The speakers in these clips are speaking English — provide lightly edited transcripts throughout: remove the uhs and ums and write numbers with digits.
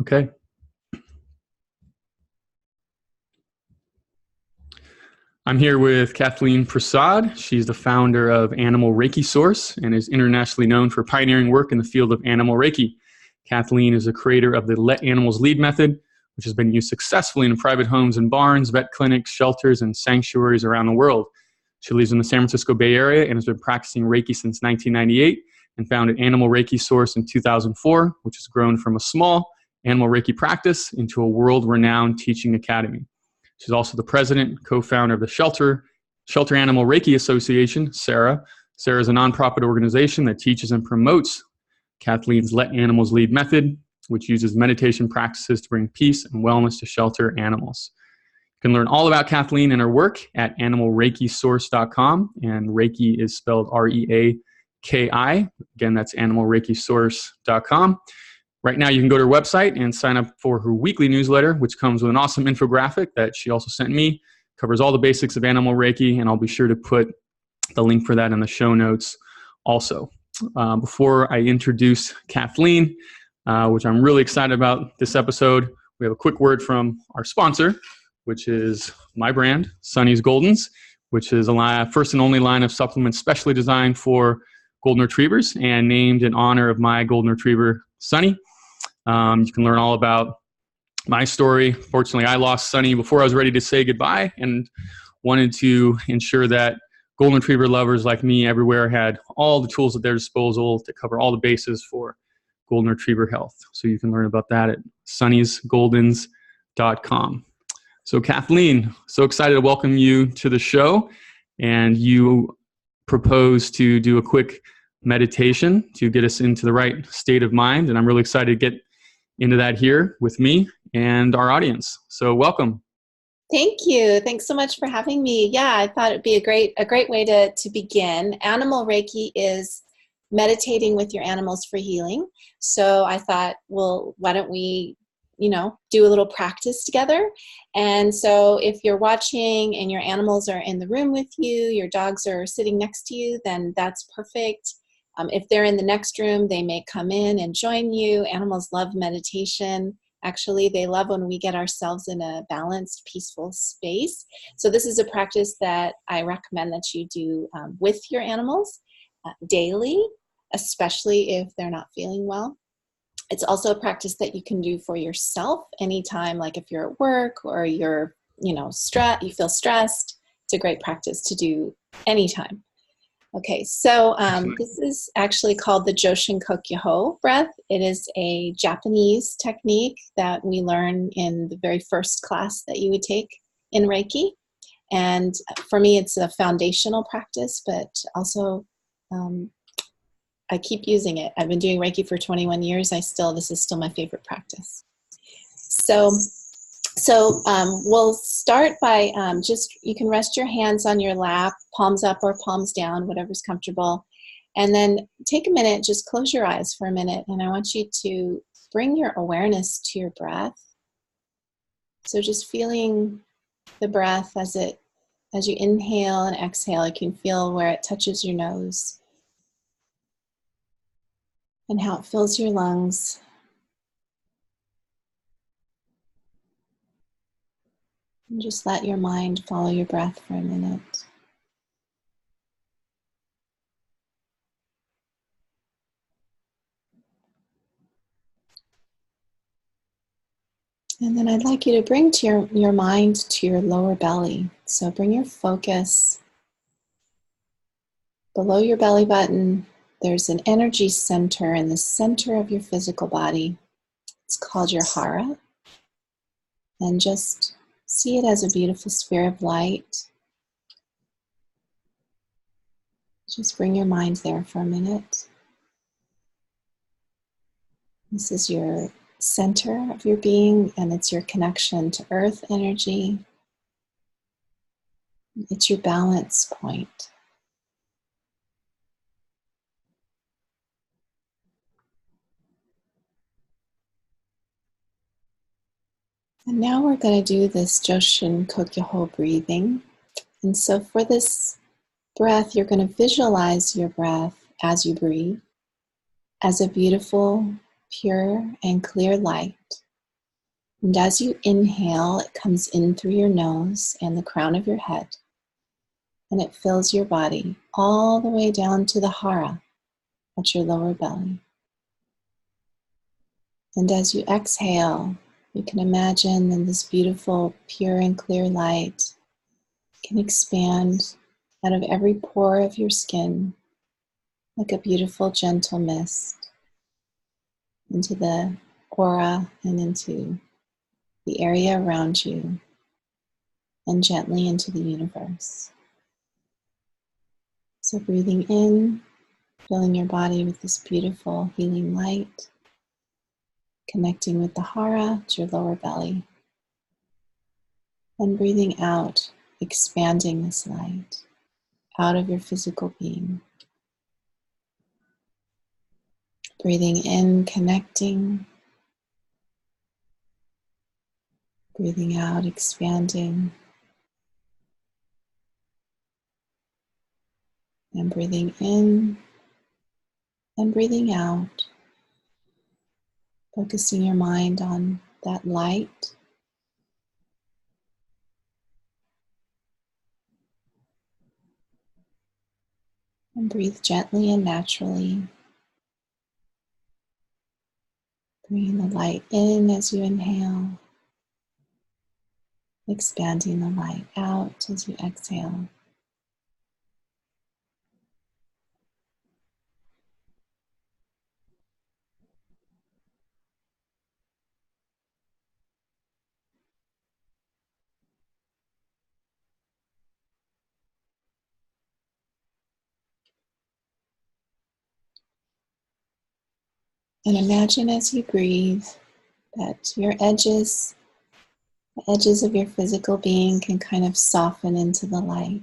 Okay. I'm here with Kathleen Prasad. She's the founder of Animal Reiki Source and is internationally known for pioneering work in the field of Animal Reiki. Kathleen is the creator of the Let Animals Lead method, which has been used successfully in private homes and barns, vet clinics, shelters, and sanctuaries around the world. She lives in the San Francisco Bay Area and has been practicing Reiki since 1998 and founded Animal Reiki Source in 2004, which has grown from a small animal Reiki practice into a world-renowned teaching academy. She's also the president and co-founder of the Shelter Animal Reiki Association, SARA. SARA is a nonprofit organization that teaches and promotes Kathleen's Let Animals Lead method, which uses meditation practices to bring peace and wellness to shelter animals. You can learn all about Kathleen and her work at animalreikisource.com, and Reiki is spelled R-E-A-K-I. Again, that's animalreikisource.com. Right now, you can go to her website and sign up for her weekly newsletter, which comes with an awesome infographic that she also sent me. Covers all the basics of Animal Reiki, and I'll be sure to put the link for that in the show notes also. Before I introduce Kathleen, which I'm really excited about this episode, we have a quick word from our sponsor, which is my brand, Sunny's Goldens, which is a first and only line of supplements specially designed for golden retrievers and named in honor of my golden retriever, Sunny. You can learn all about my story. Fortunately, I lost Sunny before I was ready to say goodbye and wanted to ensure that golden retriever lovers like me everywhere had all the tools at their disposal to cover all the bases for golden retriever health. So you can learn about that at sunnysgoldens.com. So Kathleen, so excited to welcome you to the show. And you propose to do a quick meditation to get us into the right state of mind. And I'm really excited to get into that here with me and our audience. So welcome. Thank you. Thanks so much for having me. Yeah, I thought it'd be a great way to begin. Animal Reiki is meditating with your animals for healing. So I thought, well, why don't we, do a little practice together? And so if you're watching and your animals are in the room with you, your dogs are sitting next to you, then that's perfect. If they're in the next room, they may come in and join you. Animals love meditation. Actually, they love when we get ourselves in a balanced, peaceful space. So this is a practice that I recommend that you do with your animals daily, especially if they're not feeling well. It's also a practice that you can do for yourself anytime, like if you're at work or you're, you feel stressed. It's a great practice to do anytime. Okay, so this is actually called the Joshin Kokyoho breath. It is a Japanese technique that we learn in the very first class that you would take in Reiki. And for me, it's a foundational practice, but also I keep using it. I've been doing Reiki for 21 years. This is still my favorite practice. So we'll start by you can rest your hands on your lap, palms up or palms down, whatever's comfortable. And then take a minute, just close your eyes for a minute. And I want you to bring your awareness to your breath. So just feeling the breath as you inhale and exhale, you can feel where it touches your nose and how it fills your lungs. And just let your mind follow your breath for a minute. And then I'd like you to bring your mind to your lower belly. So bring your focus below your belly button. There's an energy center in the center of your physical body. It's called your hara. And just see it as a beautiful sphere of light. Just bring your mind there for a minute. This is your center of your being, and it's your connection to earth energy. It's your balance point. And now we're going to do this Joshin Kokyoho breathing. And so for this breath, you're going to visualize your breath as you breathe as a beautiful, pure, and clear light And as you inhale, it comes in through your nose and the crown of your head, and it fills your body all the way down to the hara at your lower belly. And as you exhale, you can imagine that this beautiful, pure and clear light can expand out of every pore of your skin like a beautiful, gentle mist into the aura and into the area around you and gently into the universe. So breathing in, filling your body with this beautiful healing light, connecting with the hara to your lower belly, and breathing out, expanding this light out of your physical being. Breathing in, connecting. Breathing out, expanding. And breathing in and breathing out. Focusing your mind on that light. And breathe gently and naturally. Bringing the light in as you inhale. Expanding the light out as you exhale. And imagine as you breathe that your edges, the edges of your physical being can kind of soften into the light.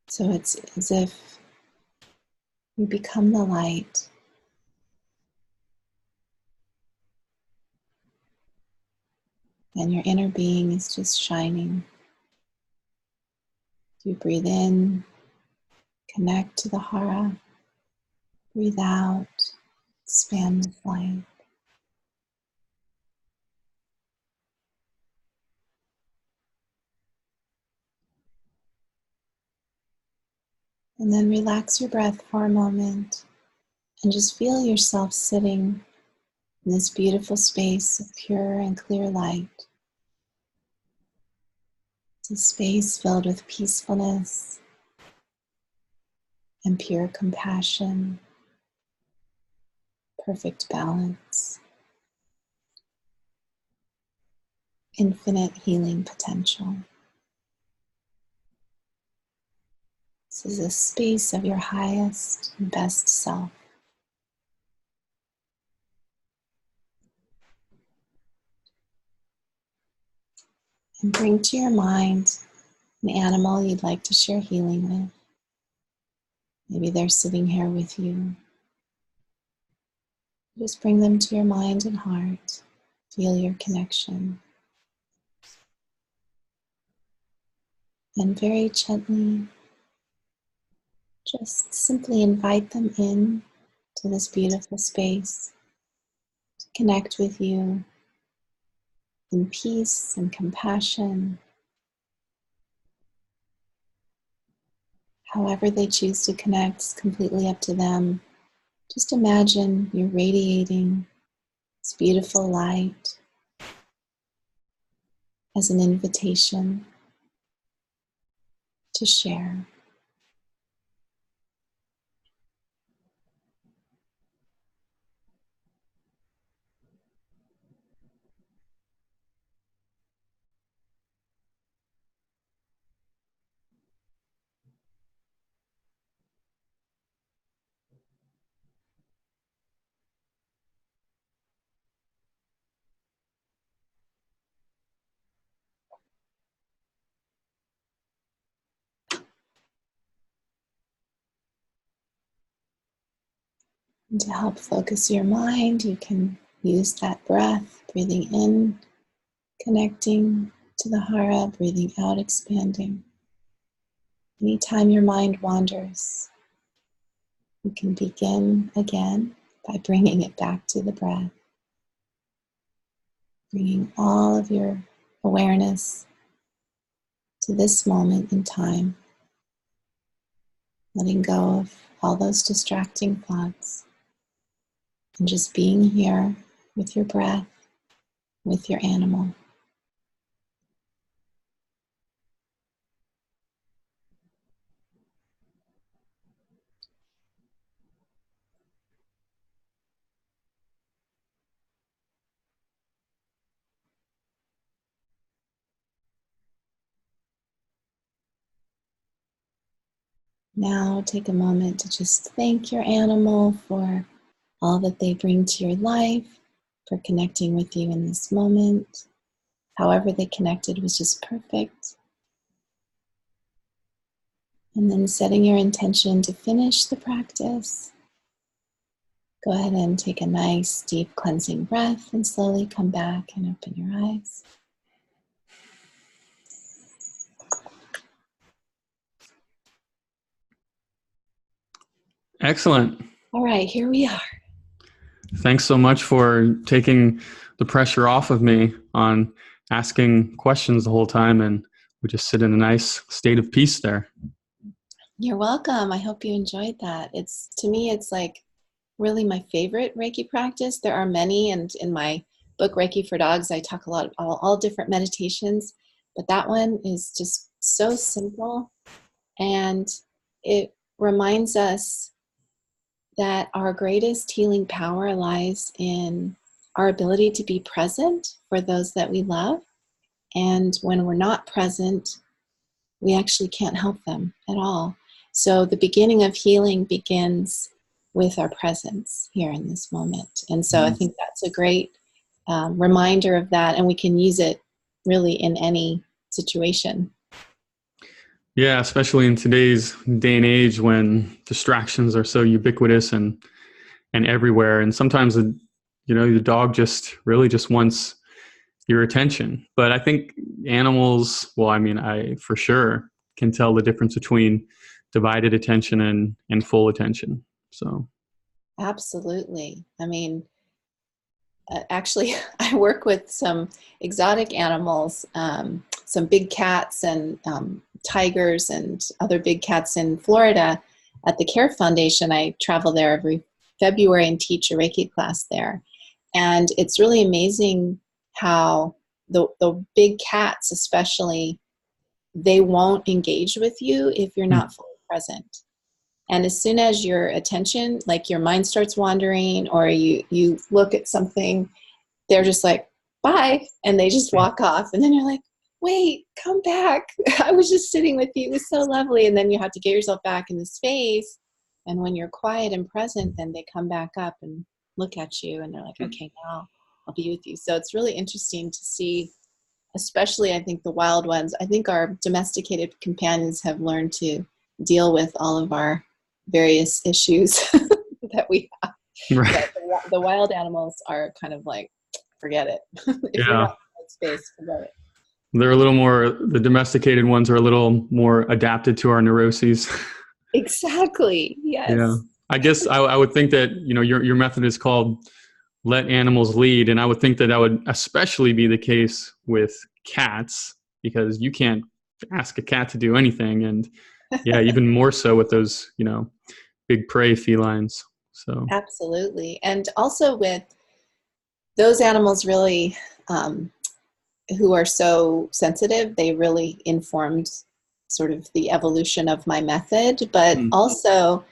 So it's as if you become the light. And your inner being is just shining. You breathe in, connect to the hara. Breathe out, expand the light. And then relax your breath for a moment and just feel yourself sitting in this beautiful space of pure and clear light. It's a space filled with peacefulness and pure compassion, perfect balance, infinite healing potential. This is a space of your highest and best self. And bring to your mind an animal you'd like to share healing with. Maybe they're sitting here with you. Just bring them to your mind and heart. Feel your connection. And very gently, just simply invite them in to this beautiful space to connect with you in peace and compassion. However they choose to connect is completely up to them. Just imagine you're radiating this beautiful light as an invitation to share. And to help focus your mind, you can use that breath, breathing in, connecting to the hara, breathing out, expanding. Anytime your mind wanders, you can begin again by bringing it back to the breath, bringing all of your awareness to this moment in time, letting go of all those distracting thoughts, and just being here with your breath, with your animal. Now take a moment to just thank your animal for all that they bring to your life, for connecting with you in this moment. However they connected was just perfect. And then setting your intention to finish the practice. Go ahead and take a nice deep cleansing breath and slowly come back and open your eyes. Excellent. All right, here we are. Thanks so much for taking the pressure off of me on asking questions the whole time, and we just sit in a nice state of peace there. You're welcome. I hope you enjoyed that. To me, it's like really my favorite Reiki practice. There are many, and in my book, Reiki for Dogs, I talk a lot about all different meditations, but that one is just so simple, and it reminds us that our greatest healing power lies in our ability to be present for those that we love. And when we're not present, we actually can't help them at all. So the beginning of healing begins with our presence here in this moment. And so I think that's a great reminder of that, and we can use it really in any situation. Yeah, especially in today's day and age when distractions are so ubiquitous and everywhere. And sometimes the dog just really just wants your attention. But I think animals, well, I mean, I for sure can tell the difference between divided attention and full attention. So Absolutely. I mean, actually, I work with some exotic animals, some big cats and tigers and other big cats in Florida at the Care Foundation. I travel there every February and teach a Reiki class there. And it's really amazing how the big cats especially, they won't engage with you if you're not fully present. And as soon as your attention, like your mind starts wandering or you look at something, they're just like, bye. And they just walk off. And then you're like, wait, come back. I was just sitting with you. It was so lovely. And then you have to get yourself back in the space. And when you're quiet and present, then they come back up and look at you. And they're like, okay, now I'll be with you. So it's really interesting to see, especially I think the wild ones. I think our domesticated companions have learned to deal with all of our various issues that we have. right. But the wild animals are kind of like, forget it. If you're not in that space, forget it. They're a little more, the domesticated ones are a little more adapted to our neuroses. Exactly. Yes. Yeah. I guess I would think that, your method is called let animals lead. And I would think that would especially be the case with cats, because you can't ask a cat to do anything. And yeah, even more so with those, big prey felines. So absolutely. And also with those animals really, who are so sensitive, they really informed sort of the evolution of my method, but also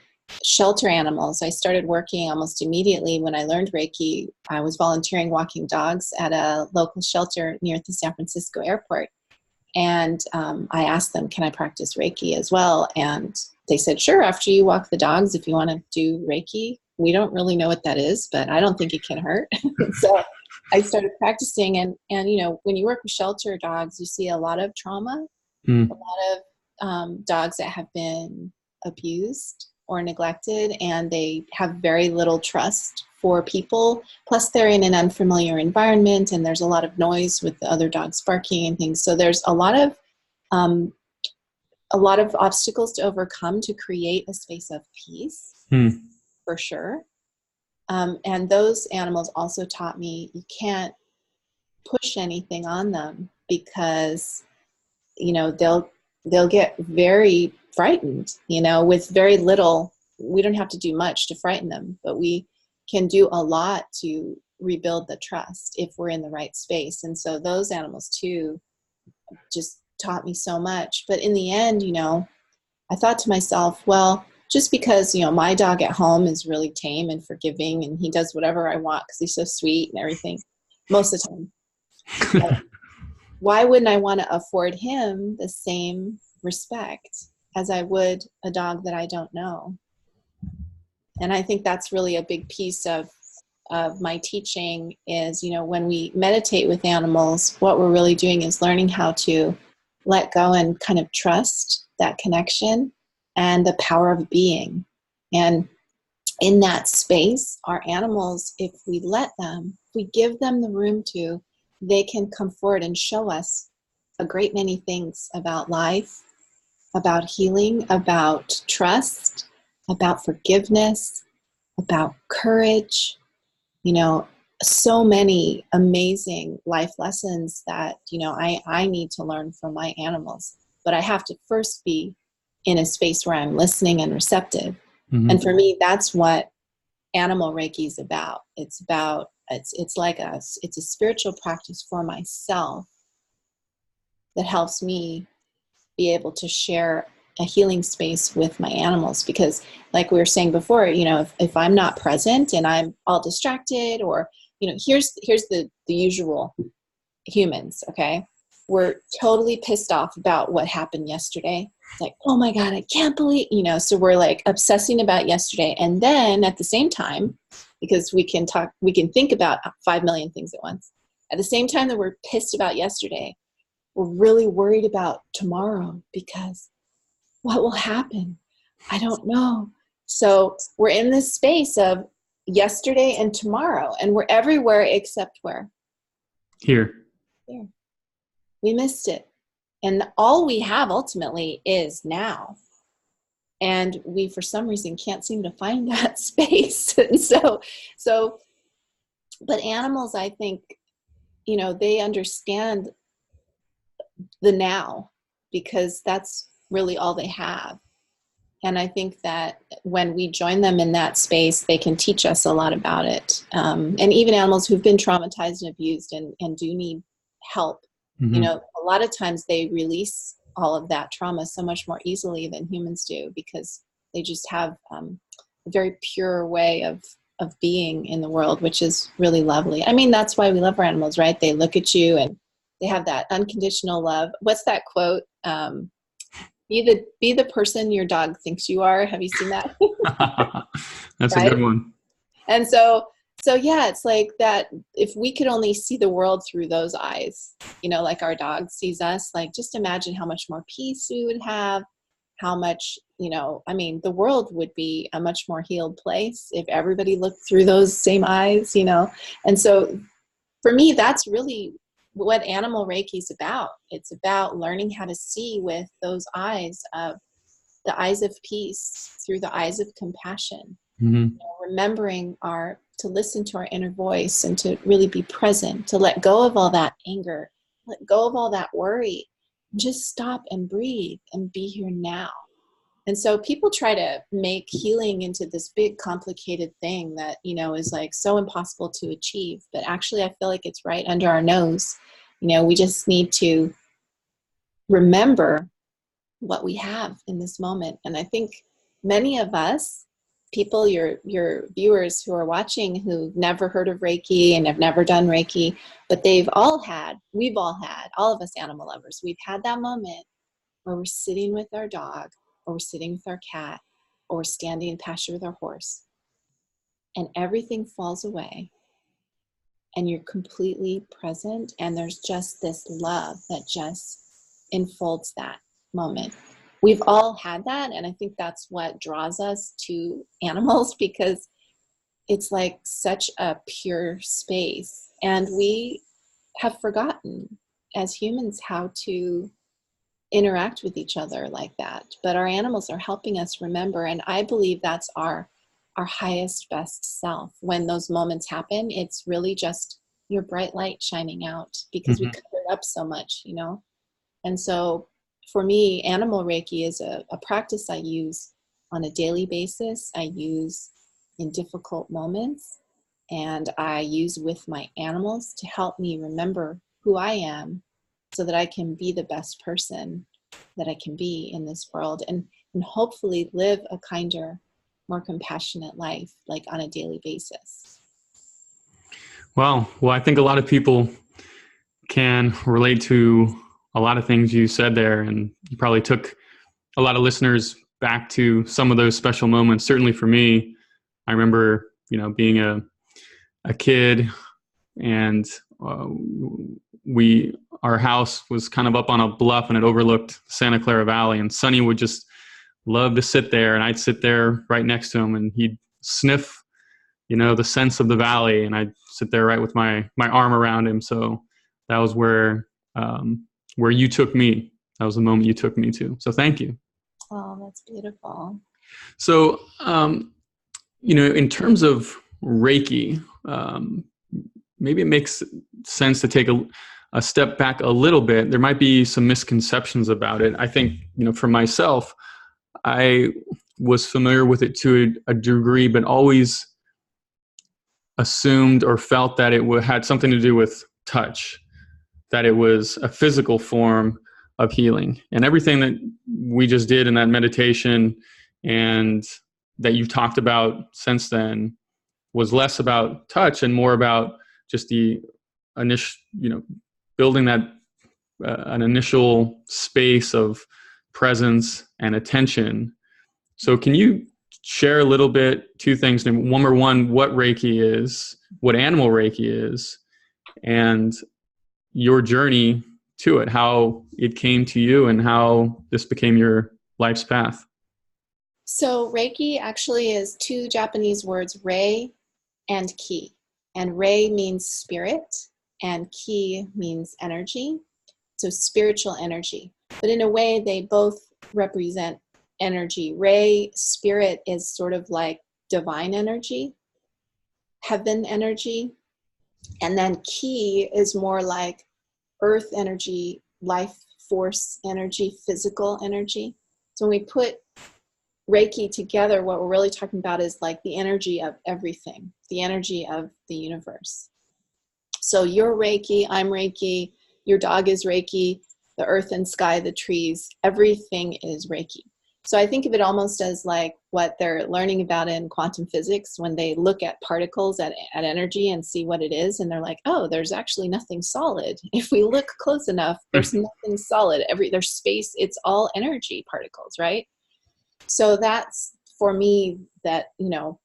shelter animals. I started working almost immediately when I learned Reiki. I was volunteering walking dogs at a local shelter near the San Francisco airport. And I asked them, can I practice Reiki as well? And they said, sure, after you walk the dogs, if you want to do Reiki. We don't really know what that is, but I don't think it can hurt. So I started practicing, and when you work with shelter dogs, you see a lot of trauma, a lot of dogs that have been abused or neglected, and they have very little trust for people. Plus, they're in an unfamiliar environment, and there's a lot of noise with the other dogs barking and things. So there's a lot of obstacles to overcome to create a space of peace, for sure. And those animals also taught me you can't push anything on them, because, they'll get very frightened, with very little. We don't have to do much to frighten them, but we can do a lot to rebuild the trust if we're in the right space. And so those animals too just taught me so much. But in the end, I thought to myself, well, just because, my dog at home is really tame and forgiving and he does whatever I want because he's so sweet and everything most of the time, but why wouldn't I want to afford him the same respect as I would a dog that I don't know? And I think that's really a big piece of my teaching is, when we meditate with animals, what we're really doing is learning how to let go and kind of trust that connection and the power of being. And in that space, our animals, if we let them, if we give them the room to, they can come forward and show us a great many things about life, about healing, about trust, about forgiveness, about courage, so many amazing life lessons that, I need to learn from my animals. But I have to first be in a space where I'm listening and receptive. Mm-hmm. And for me, that's what Animal Reiki is about. It's a spiritual practice for myself that helps me be able to share a healing space with my animals. Because like we were saying before, if I'm not present and I'm all distracted, or, here's the usual humans, okay? We're totally pissed off about what happened yesterday. It's like, oh my God, I can't believe, so we're like obsessing about yesterday. And then at the same time, because we can think about 5 million things at once. At the same time that we're pissed about yesterday, we're really worried about tomorrow, because what will happen? I don't know. So we're in this space of yesterday and tomorrow, and we're everywhere except where? Here. We missed it. And all we have ultimately is now. And we, for some reason, can't seem to find that space. And but animals, I think, they understand the now, because that's really all they have. And I think that when we join them in that space, they can teach us a lot about it. And even animals who've been traumatized and abused and do need help, Mm-hmm. A lot of times they release all of that trauma so much more easily than humans do, because they just have a very pure way of being in the world, which is really lovely. I mean, that's why we love our animals, right? They look at you and they have that unconditional love. What's that quote? Be the person your dog thinks you are. Have you seen that? That's Right? a good one. And so yeah, it's like that. If we could only see the world through those eyes, like our dog sees us, like just imagine how much more peace we would have, how much, the world would be a much more healed place if everybody looked through those same eyes, And so for me, that's really what Animal Reiki is about. It's about learning how to see with those eyes of the eyes of peace, through the eyes of compassion, Mm-hmm. remembering to listen to our inner voice and to really be present, to let go of all that anger, let go of all that worry, just stop and breathe and be here now. And so people try to make healing into this big complicated thing that, is like so impossible to achieve. But actually, I feel like it's right under our nose. We just need to remember what we have in this moment. And I think many of us, people, your viewers who are watching, who've never heard of Reiki and have never done Reiki, but we've all had, all of us animal lovers, we've had that moment where we're sitting with our dog, or we're sitting with our cat, or we're standing in pasture with our horse, and everything falls away, and you're completely present, and there's just this love that just enfolds that moment. We've all had that, and I think that's what draws us to animals, because it's like such a pure space, and we have forgotten as humans how to interact with each other like that. But our animals are helping us remember, and I believe that's our our highest, best self. When those moments happen, it's really just your bright light shining out because we Mhm. cover it up so much, you know? And so for me, Animal Reiki is a practice I use on a daily basis. I use in difficult moments, and I use with my animals to help me remember who I am so that I can be the best person that I can be in this world, and hopefully live a kinder, more compassionate life, like on a daily basis. Wow. Well, I think a lot of people can relate to a lot of things you said there, and you probably took a lot of listeners back to some of those special moments. Certainly for me, I remember, being a kid, and uh, our house was kind of up on a bluff, and it overlooked Santa Clara Valley, and Sonny would just love to sit there, and I'd sit there right next to him, and he'd sniff, the sense of the valley, and I'd sit there right with my arm around him. So that was where you took me. That was the moment you took me to. So thank you. Oh, that's beautiful. So, in terms of Reiki, maybe it makes sense to take a step back a little bit. There might be some misconceptions about it. I think, for myself, I was familiar with it to a degree, but always assumed or felt that it had something to do with touch, that it was a physical form of healing. And everything that we just did in that meditation and that you've talked about since then was less about touch and more about just the initial, building that an initial space of presence and attention. So can you share a little bit, two things? Number one, what Reiki is, what Animal Reiki is, and your journey to it, how it came to you and how this became your life's path. So Reiki actually is two Japanese words, rei and ki. And rei means spirit and ki means energy. So spiritual energy. But in a way, they both represent energy. Rei, spirit, is sort of like divine energy, heaven energy. And then ki is more like earth energy, life force energy, physical energy. So when we put Reiki together, what we're really talking about is like the energy of everything, the energy of the universe. So you're Reiki, I'm Reiki, your dog is Reiki, the earth and sky, the trees, everything is Reiki. So I think of it almost as like what they're learning about in quantum physics when they look at particles at energy and see what it is. And they're like, oh, there's actually nothing solid. If we look close enough, there's nothing solid. There's space. It's all energy particles, right? So that's for me that,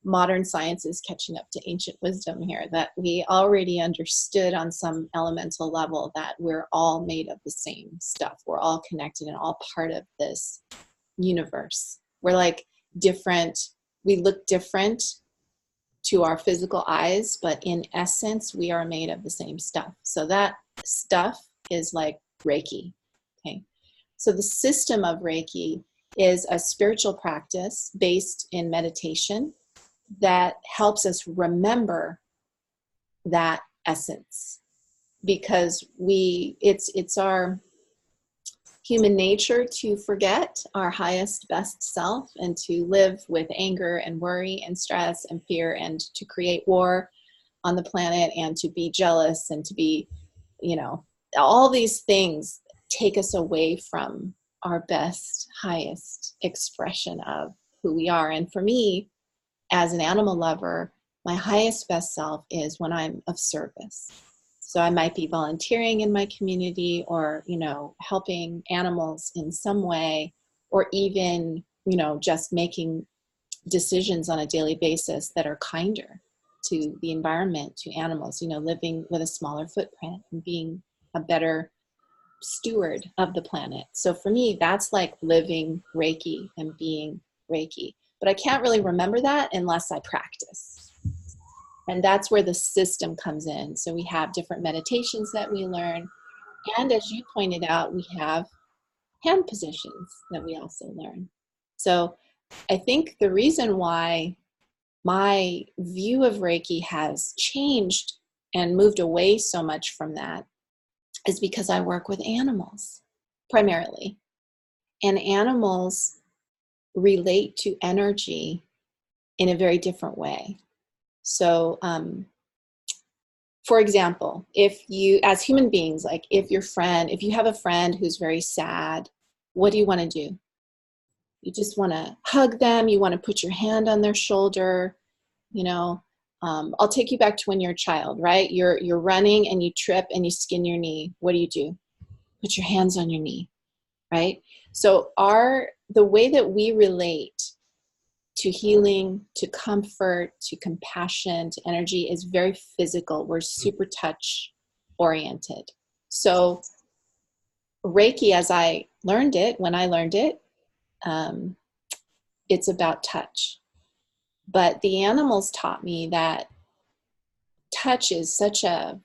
modern science is catching up to ancient wisdom here, that we already understood on some elemental level that we're all made of the same stuff. We're all connected and all part of this universe. We're like different. We look different to our physical eyes, but in essence, we are made of the same stuff. So that stuff is like Reiki. Okay. So the system of Reiki is a spiritual practice based in meditation that helps us remember that essence, because it's our human nature to forget our highest best self and to live with anger and worry and stress and fear and to create war on the planet and to be jealous and to be, all these things take us away from our best, highest expression of who we are. And for me, as an animal lover, my highest best self is when I'm of service. So I might be volunteering in my community or, helping animals in some way, or even, just making decisions on a daily basis that are kinder to the environment, to animals, living with a smaller footprint and being a better steward of the planet. So for me, that's like living Reiki and being Reiki. But I can't really remember that unless I practice. And that's where the system comes in. So we have different meditations that we learn. And as you pointed out, we have hand positions that we also learn. So I think the reason why my view of Reiki has changed and moved away so much from that is because I work with animals primarily. And animals relate to energy in a very different way. So, for example, if you, as human beings, like if you have a friend who's very sad, what do you want to do? You just want to hug them. You want to put your hand on their shoulder. You know, I'll take you back to when you're a child, right? You're running and you trip and you skin your knee. What do? Put your hands on your knee, right? So the way that we relate to healing, to comfort, to compassion, to energy is very physical. We're super touch oriented. So Reiki, as I learned it, when I learned it, it's about touch. But the animals taught me that touch is such a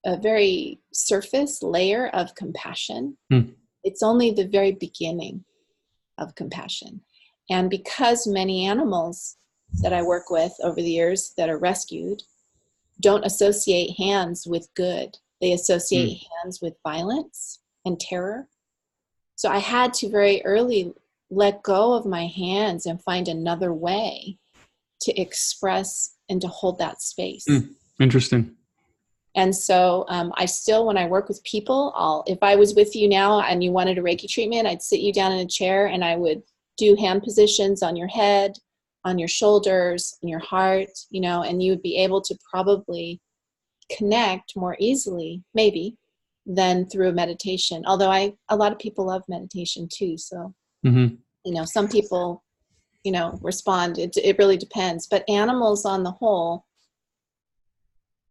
very surface layer of compassion. It's only the very beginning of compassion. And because many animals that I work with over the years that are rescued don't associate hands with good, they associate hands with violence and terror. So I had to very early let go of my hands and find another way to express and to hold that space. Interesting. And so I still, when I work with people, if I was with you now and you wanted a Reiki treatment, I'd sit you down in a chair and I would do hand positions on your head, on your shoulders, on your heart, and you would be able to probably connect more easily, maybe, than through a meditation. Although a lot of people love meditation too. So, some people, respond. It really depends. But animals on the whole,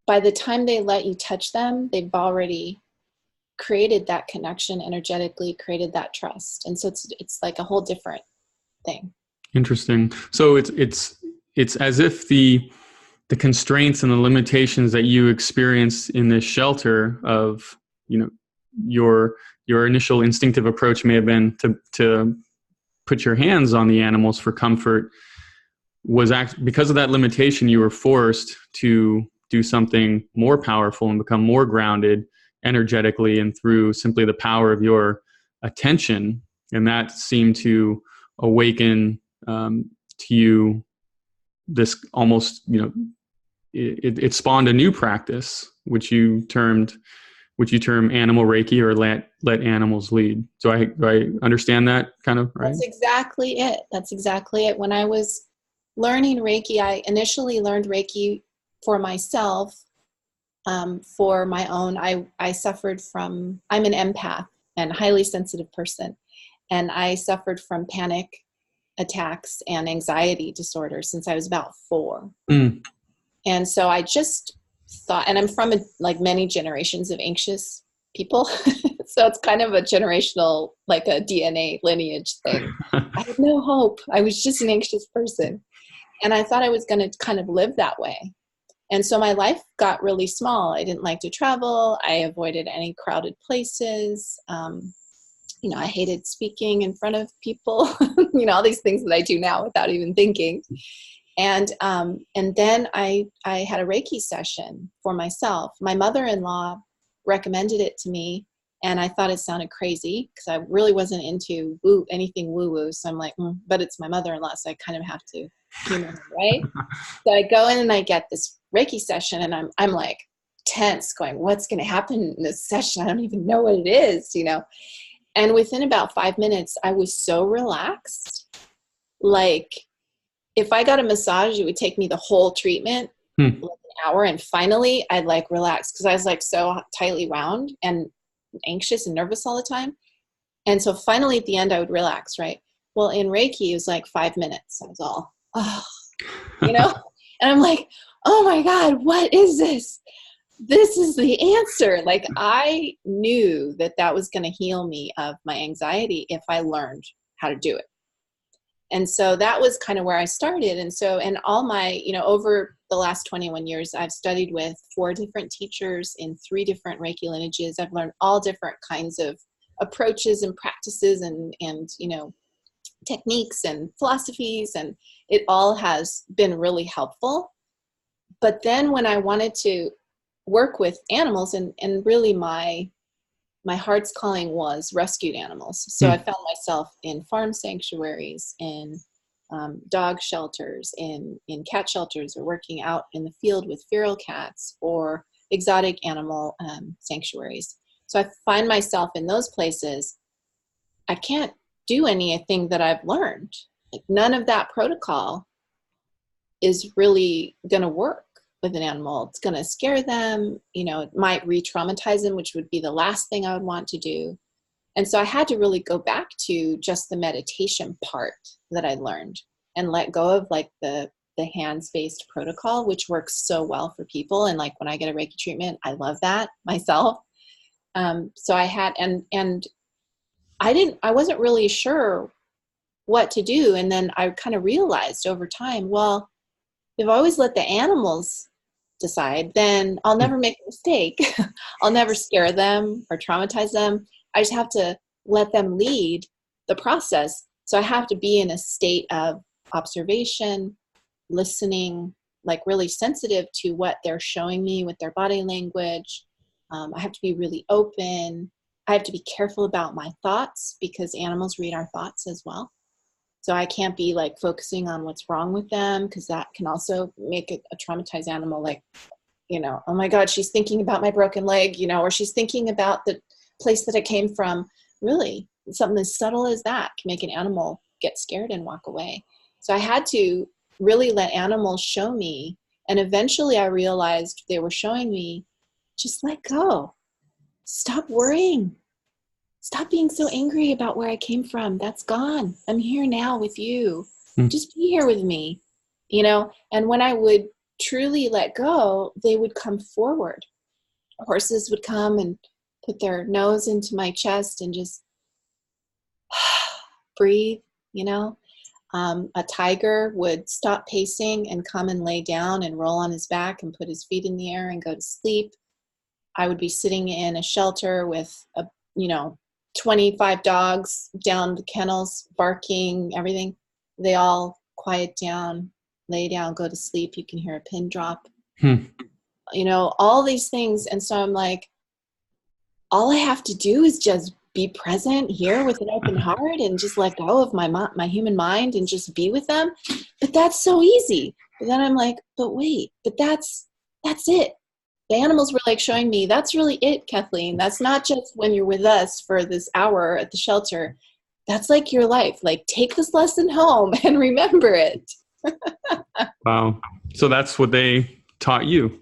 by the time they let you touch them, they've already created that connection energetically, created that trust. And so it's like a whole different thing. Interesting. So it's as if the constraints and the limitations that you experience in this shelter of, your initial instinctive approach may have been to put your hands on the animals for comfort, was because of that limitation, you were forced to do something more powerful and become more grounded energetically and through simply the power of your attention. And that seemed to awaken to you this almost, it spawned a new practice, which you term Animal Reiki, or let animals lead. So do I understand that kind of right? That's exactly it. When I was learning Reiki, I initially learned Reiki for myself, for my own. I suffered from, I'm an empath and highly sensitive person. And I suffered from panic attacks and anxiety disorders since I was about 4. And so I just thought, and I'm from like many generations of anxious people. So it's kind of a generational, like a DNA lineage thing. I had no hope. I was just an anxious person. And I thought I was going to kind of live that way. And so my life got really small. I didn't like to travel. I avoided any crowded places. I hated speaking in front of people, all these things that I do now without even thinking. And then I had a Reiki session for myself. My mother-in-law recommended it to me, and I thought it sounded crazy because I really wasn't into anything woo-woo. So I'm like, but it's my mother-in-law, so I kind of have to humor her, right? So I go in and I get this Reiki session, and I'm like tense, going, what's going to happen in this session? I don't even know what it is, And within about 5 minutes, I was so relaxed. Like, if I got a massage, it would take me the whole treatment, like an hour. And finally, I'd like relax because I was like so tightly wound and anxious and nervous all the time. And so finally at the end, I would relax, right? Well, in Reiki, it was like 5 minutes. I was all, and I'm like, oh my God, what is this? This is the answer. Like, I knew that was going to heal me of my anxiety if I learned how to do it. And so that was kind of where I started. And all my, over the last 21 years, I've studied with 4 different teachers in 3 different Reiki lineages. I've learned all different kinds of approaches and practices and techniques and philosophies, and it all has been really helpful. But then when I wanted to work with animals, and really my heart's calling was rescued animals. So I found myself in farm sanctuaries, in dog shelters, in cat shelters, or working out in the field with feral cats, or exotic animal sanctuaries. So I find myself in those places. I can't do anything that I've learned. Like, none of that protocol is really going to work with an animal. It's going to scare them. It might re-traumatize them, which would be the last thing I would want to do. And so I had to really go back to just the meditation part that I learned, and let go of like the hands-based protocol, which works so well for people. And like when I get a Reiki treatment, I love that myself. So I had, and I wasn't really sure what to do. And then I kind of realized over time, well, if I always let the animals decide, then I'll never make a mistake. I'll never scare them or traumatize them. I just have to let them lead the process. So I have to be in a state of observation, listening, like really sensitive to what they're showing me with their body language. I have to be really open. I have to be careful about my thoughts, because animals read our thoughts as well. So I can't be like focusing on what's wrong with them, because that can also make a traumatized animal like, oh my God, she's thinking about my broken leg, or she's thinking about the place that I came from. Really, something as subtle as that can make an animal get scared and walk away. So I had to really let animals show me. And eventually I realized they were showing me, just let go. Stop worrying. Stop being so angry about where I came from. That's gone. I'm here now with you. Just be here with me, And when I would truly let go, they would come forward. Horses would come and put their nose into my chest and just breathe, A tiger would stop pacing and come and lay down and roll on his back and put his feet in the air and go to sleep. I would be sitting in a shelter with 25 dogs down the kennels, barking, everything. They all quiet down, lay down, go to sleep. You can hear a pin drop, all these things. And so I'm like, all I have to do is just be present here with an open heart and just let go of my human mind and just be with them. But that's so easy. But then I'm like, but wait, but that's it. The animals were like showing me, that's really it, Kathleen. That's not just when you're with us for this hour at the shelter. That's like your life. Like, take this lesson home and remember it. Wow. So that's what they taught you.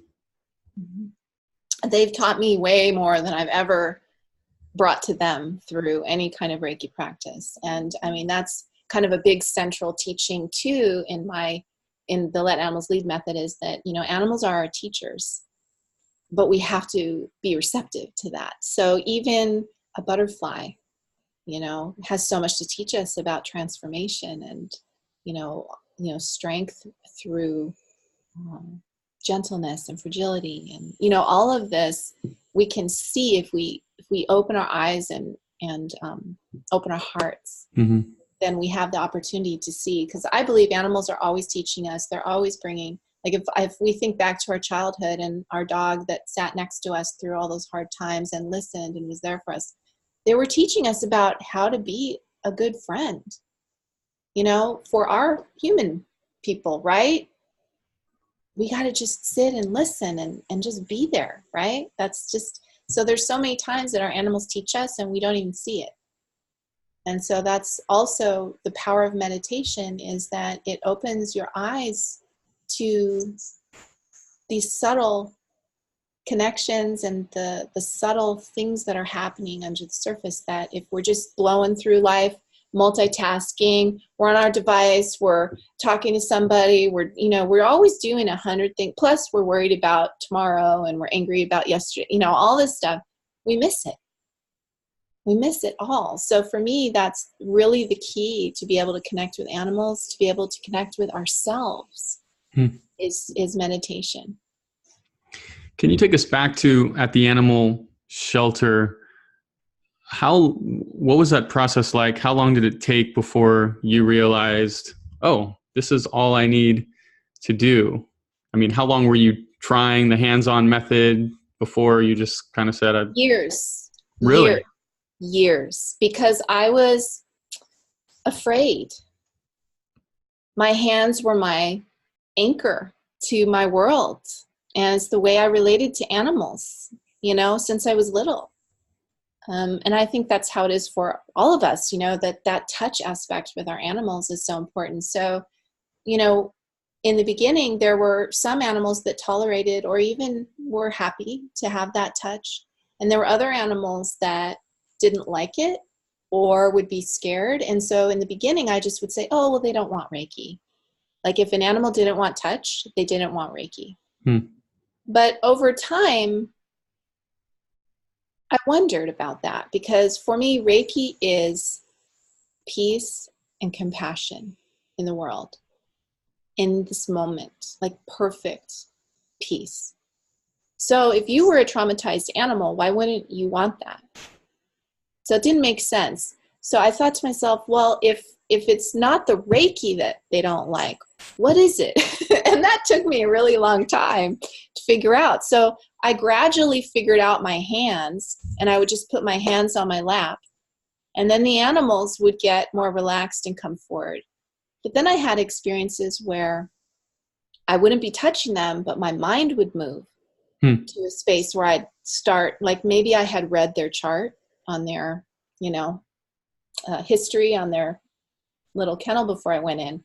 They've taught me way more than I've ever brought to them through any kind of Reiki practice. And I mean, that's kind of a big central teaching too in the Let Animals Lead method, is that, animals are our teachers, but we have to be receptive to that. So even a butterfly, has so much to teach us about transformation and, strength through gentleness and fragility. And, all of this we can see if we open our eyes and open our hearts. Then we have the opportunity to see, because I believe animals are always teaching us. They're always bringing, like if we think back to our childhood and our dog that sat next to us through all those hard times and listened and was there for us, they were teaching us about how to be a good friend, for our human people, right? We got to just sit and listen and just be there, right? That's just, so there's so many times that our animals teach us and we don't even see it. And so that's also the power of meditation, is that it opens your eyes to these subtle connections and the subtle things that are happening under the surface, that if we're just blowing through life, multitasking, we're on our device, we're talking to somebody, we're always doing 100 things, plus we're worried about tomorrow and we're angry about yesterday, all this stuff, we miss it. We miss it all. So for me, that's really the key to be able to connect with animals, to be able to connect with ourselves, is meditation. Can you take us back to, at the animal shelter, what was that process like? How long did it take before you realized, oh, this is all I need to do? I mean, how long were you trying the hands-on method before you just kind of said, Years, really? years, because I was afraid. My hands were my anchor to my world, and it's the way I related to animals, since I was little. And I think that's how it is for all of us, that touch aspect with our animals is so important. So, in the beginning, there were some animals that tolerated or even were happy to have that touch. And there were other animals that didn't like it or would be scared. And so in the beginning, I just would say, oh, well, they don't want Reiki. Like if an animal didn't want touch, they didn't want Reiki. But over time, I wondered about that because for me, Reiki is peace and compassion in the world, in this moment, like perfect peace. So if you were a traumatized animal, why wouldn't you want that? So it didn't make sense. So I thought to myself, well, if it's not the Reiki that they don't like, what is it? And that took me a really long time to figure out. So I gradually figured out my hands, and I would just put my hands on my lap, and then the animals would get more relaxed and come forward. But then I had experiences where I wouldn't be touching them, but my mind would move to a space where I'd start, like maybe I had read their chart on their, history on their little kennel before I went in.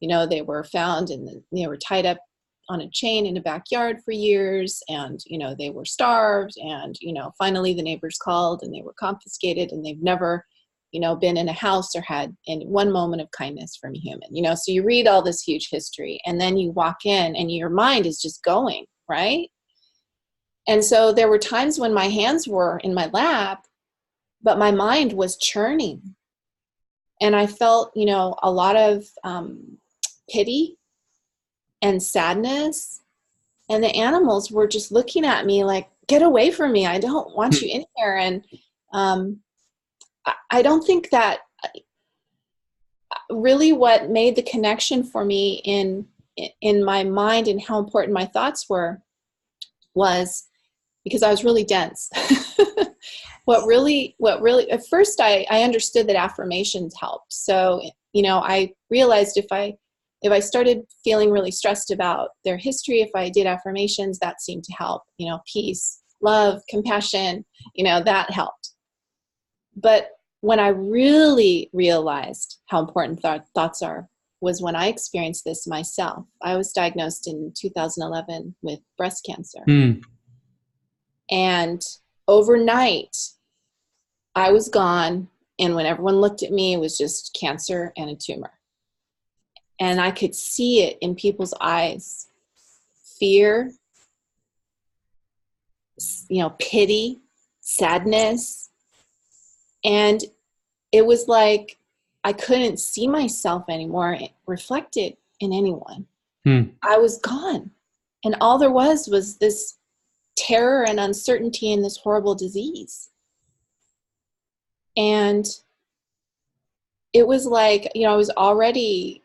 They were found and they were tied up on a chain in a backyard for years, and they were starved, and finally the neighbors called and they were confiscated, and they've never been in a house or had in one moment of kindness from a human. So you read all this huge history, and then you walk in and your mind is just going, right? And so there were times when my hands were in my lap, but my mind was churning, and I felt a lot of pity and sadness. And the animals were just looking at me like, get away from me. I don't want you in here. And I don't think that really what made the connection for me in my mind and how important my thoughts were was because I was really dense. What really, at first I understood that affirmations helped. So, I realized if I started feeling really stressed about their history, if I did affirmations, that seemed to help, peace, love, compassion, that helped. But when I really realized how important thoughts are was when I experienced this myself. I was diagnosed in 2011 with breast cancer. And overnight, I was gone. And when everyone looked at me, it was just cancer and a tumor. And I could see it in people's eyes. Fear, pity, sadness. And it was like I couldn't see myself anymore reflected in anyone. I was gone. And all there was this terror and uncertainty in this horrible disease. And it was like, I was already,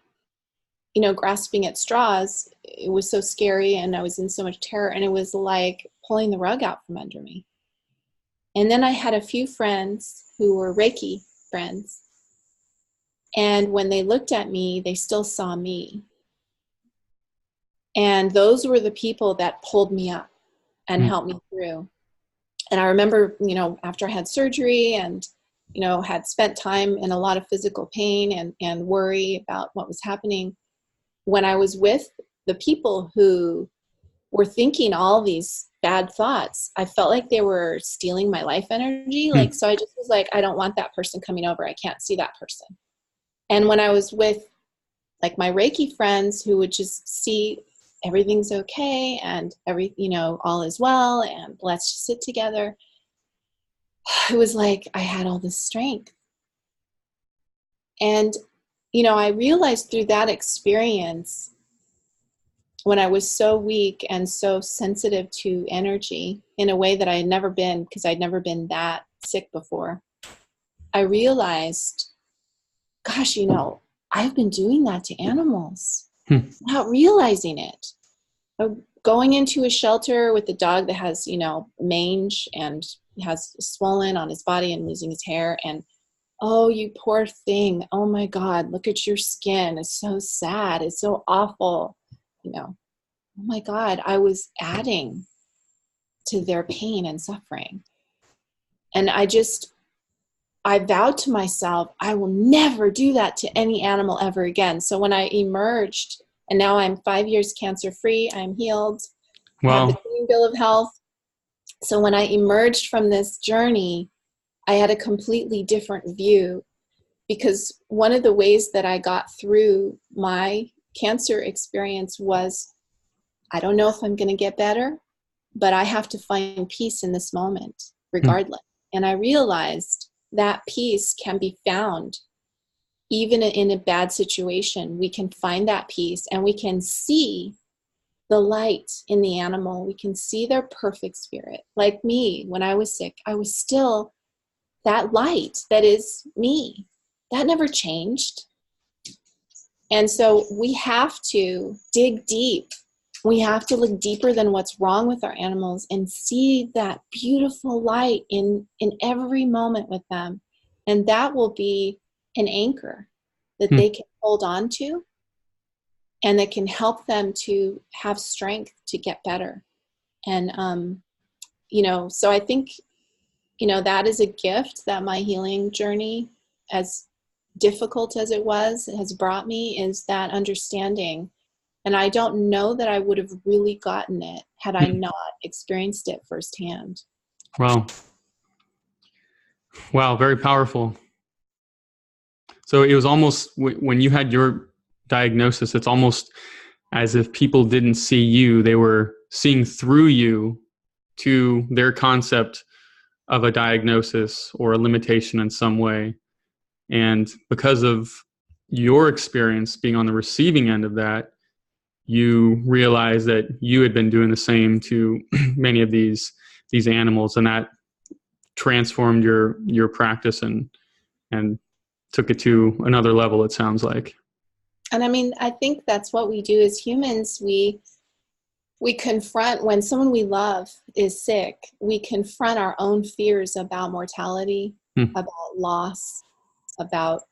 grasping at straws. It was so scary and I was in so much terror, and it was like pulling the rug out from under me. And then I had a few friends who were Reiki friends. And when they looked at me, they still saw me. And those were the people that pulled me up and helped me through. And I remember, after I had surgery and, had spent time in a lot of physical pain and worry about what was happening, when I was with the people who were thinking all these bad thoughts, I felt like they were stealing my life energy. So I just was like, I don't want that person coming over. I can't see that person. And when I was with like my Reiki friends who would just see everything's okay and all is well and let's just sit together, it was like I had all this strength. And, I realized through that experience, when I was so weak and so sensitive to energy in a way that I had never been, because I'd never been that sick before, I realized, gosh, I've been doing that to animals without realizing it. Going into a shelter with a dog that has, mange and has swollen on his body and losing his hair, and oh, you poor thing. Oh my God, look at your skin. It's so sad. It's so awful. Oh my God, I was adding to their pain and suffering. And I vowed to myself, I will never do that to any animal ever again. So when I emerged, and now I'm 5 years cancer-free, I'm healed, I have the clean bill of health. So when I emerged from this journey, I had a completely different view, because one of the ways that I got through my cancer experience was, I don't know if I'm going to get better, but I have to find peace in this moment regardless. And I realized that peace can be found even in a bad situation. We can find that peace, and we can see the light in the animal. We can see their perfect spirit. Like me, when I was sick, I was still that light that is me. That never changed. And so we have to dig deep. We have to look deeper than what's wrong with our animals and see that beautiful light in every moment with them. And that will be an anchor that they can hold on to, and that can help them to have strength to get better. And, so I think, that is a gift that my healing journey, as difficult as it was, has brought me, is that understanding. And I don't know that I would have really gotten it had I not experienced it firsthand. Wow. Wow, very powerful. So it was almost, when you had your diagnosis, it's almost as if people didn't see you. They were seeing through you to their concept of a diagnosis or a limitation in some way. And because of your experience being on the receiving end of that, you realized that you had been doing the same to many of these animals, and that transformed your practice and took it to another level, it sounds like. And I mean, I think that's what we do as humans. We confront, when someone we love is sick, we confront our own fears about mortality, about loss, about,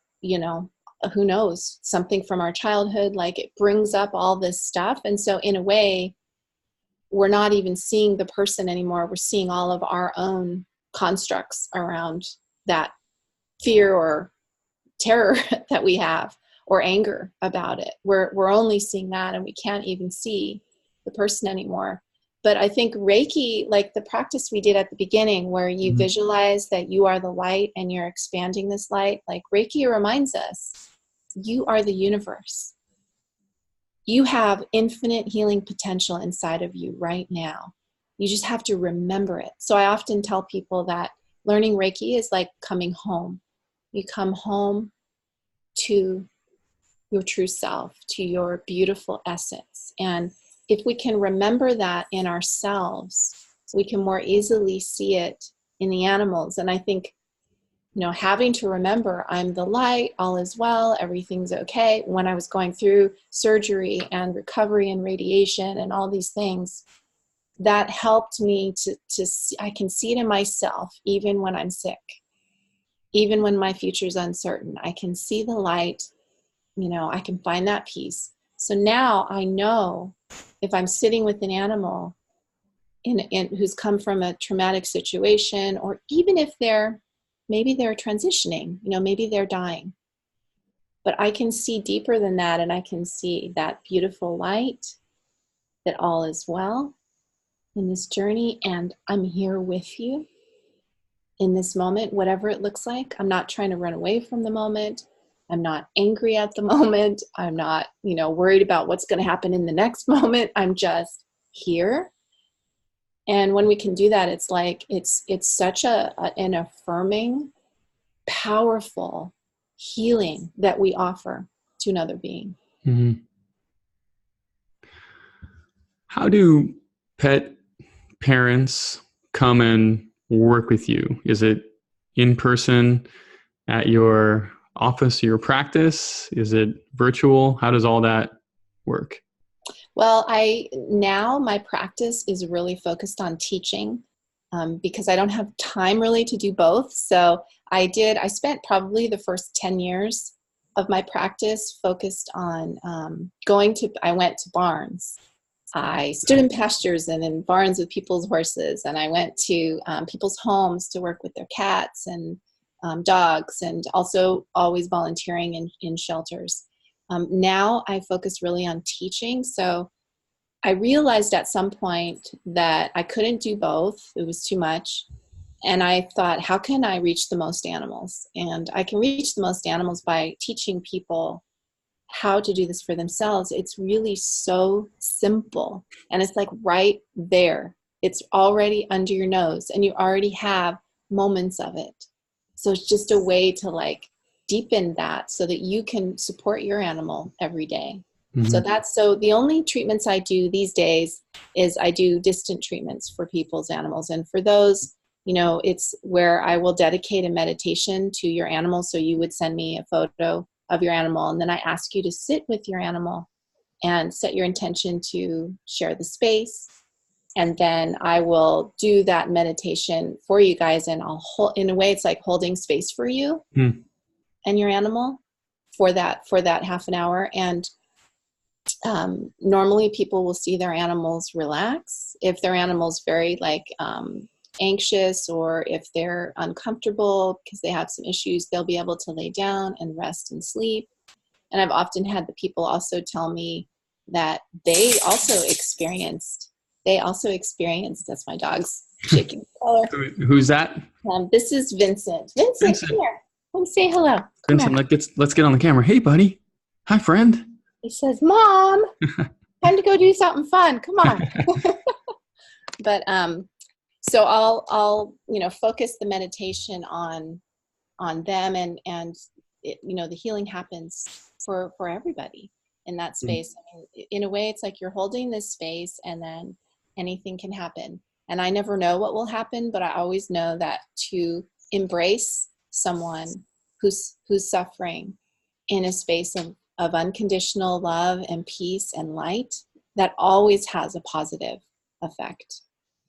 who knows, something from our childhood. Like, it brings up all this stuff. And so in a way, we're not even seeing the person anymore. We're seeing all of our own constructs around that fear or terror that we have, or anger about it. We're only seeing that, and we can't even see the person anymore. But I think Reiki, like the practice we did at the beginning, where you visualize that you are the light and you're expanding this light, like Reiki reminds us, you are the universe. You have infinite healing potential inside of you right now. You just have to remember it. So I often tell people that learning Reiki is like coming home. You come home to your true self, to your beautiful essence. And if we can remember that in ourselves, we can more easily see it in the animals. And I think, having to remember, I'm the light, all is well, everything's okay. When I was going through surgery and recovery and radiation and all these things, that helped me to see, I can see it in myself, even when I'm sick, even when my future's uncertain. I can see the light, I can find that peace. So now I know, if I'm sitting with an animal who's come from a traumatic situation, or even if maybe they're transitioning, maybe they're dying, but I can see deeper than that, and I can see that beautiful light, that all is well in this journey, and I'm here with you in this moment, whatever it looks like. I'm not trying to run away from the moment. I'm not angry at the moment. I'm not, worried about what's going to happen in the next moment. I'm just here. And when we can do that, it's like, it's such an affirming, powerful healing that we offer to another being. Mm-hmm. How do pet parents come and work with you? Is it in person? at your office, your practice? Is it virtual? How does all that work? Well, now my practice is really focused on teaching because I don't have time really to do both. So I spent probably the first 10 years of my practice focused on I went to barns. I stood in pastures and in barns with people's horses, and I went to people's homes to work with their cats and dogs, and also always volunteering in shelters. Now I focus really on teaching. So I realized at some point that I couldn't do both. It was too much. And I thought, how can I reach the most animals? And I can reach the most animals by teaching people how to do this for themselves. It's really so simple. And it's like right there. It's already under your nose and you already have moments of it. So it's just a way to like deepen that so that you can support your animal every day. Mm-hmm. So the only treatments I do these days is I do distant treatments for people's animals. And for those, it's where I will dedicate a meditation to your animal. So you would send me a photo of your animal, and then I ask you to sit with your animal and set your intention to share the space. And then I will do that meditation for you guys, and I'll in a way, it's like holding space for you and your animal for that half an hour. And normally people will see their animals relax. If their animal's very anxious, or if they're uncomfortable because they have some issues, they'll be able to lay down and rest and sleep. And I've often had the people also tell me that they also experienced, that's my dog's shaking collar. Who's that? This is Vincent. Vincent, come here. Come say hello. Vincent, let's get on the camera. Hey, buddy. Hi, friend. He says, Mom, time to go do something fun. Come on. But so I'll focus the meditation on them, and it, the healing happens for everybody in that space. I mean, in a way, it's like you're holding this space, and then anything can happen. And I never know what will happen, but I always know that to embrace someone who's suffering in a space of unconditional love and peace and light, that always has a positive effect.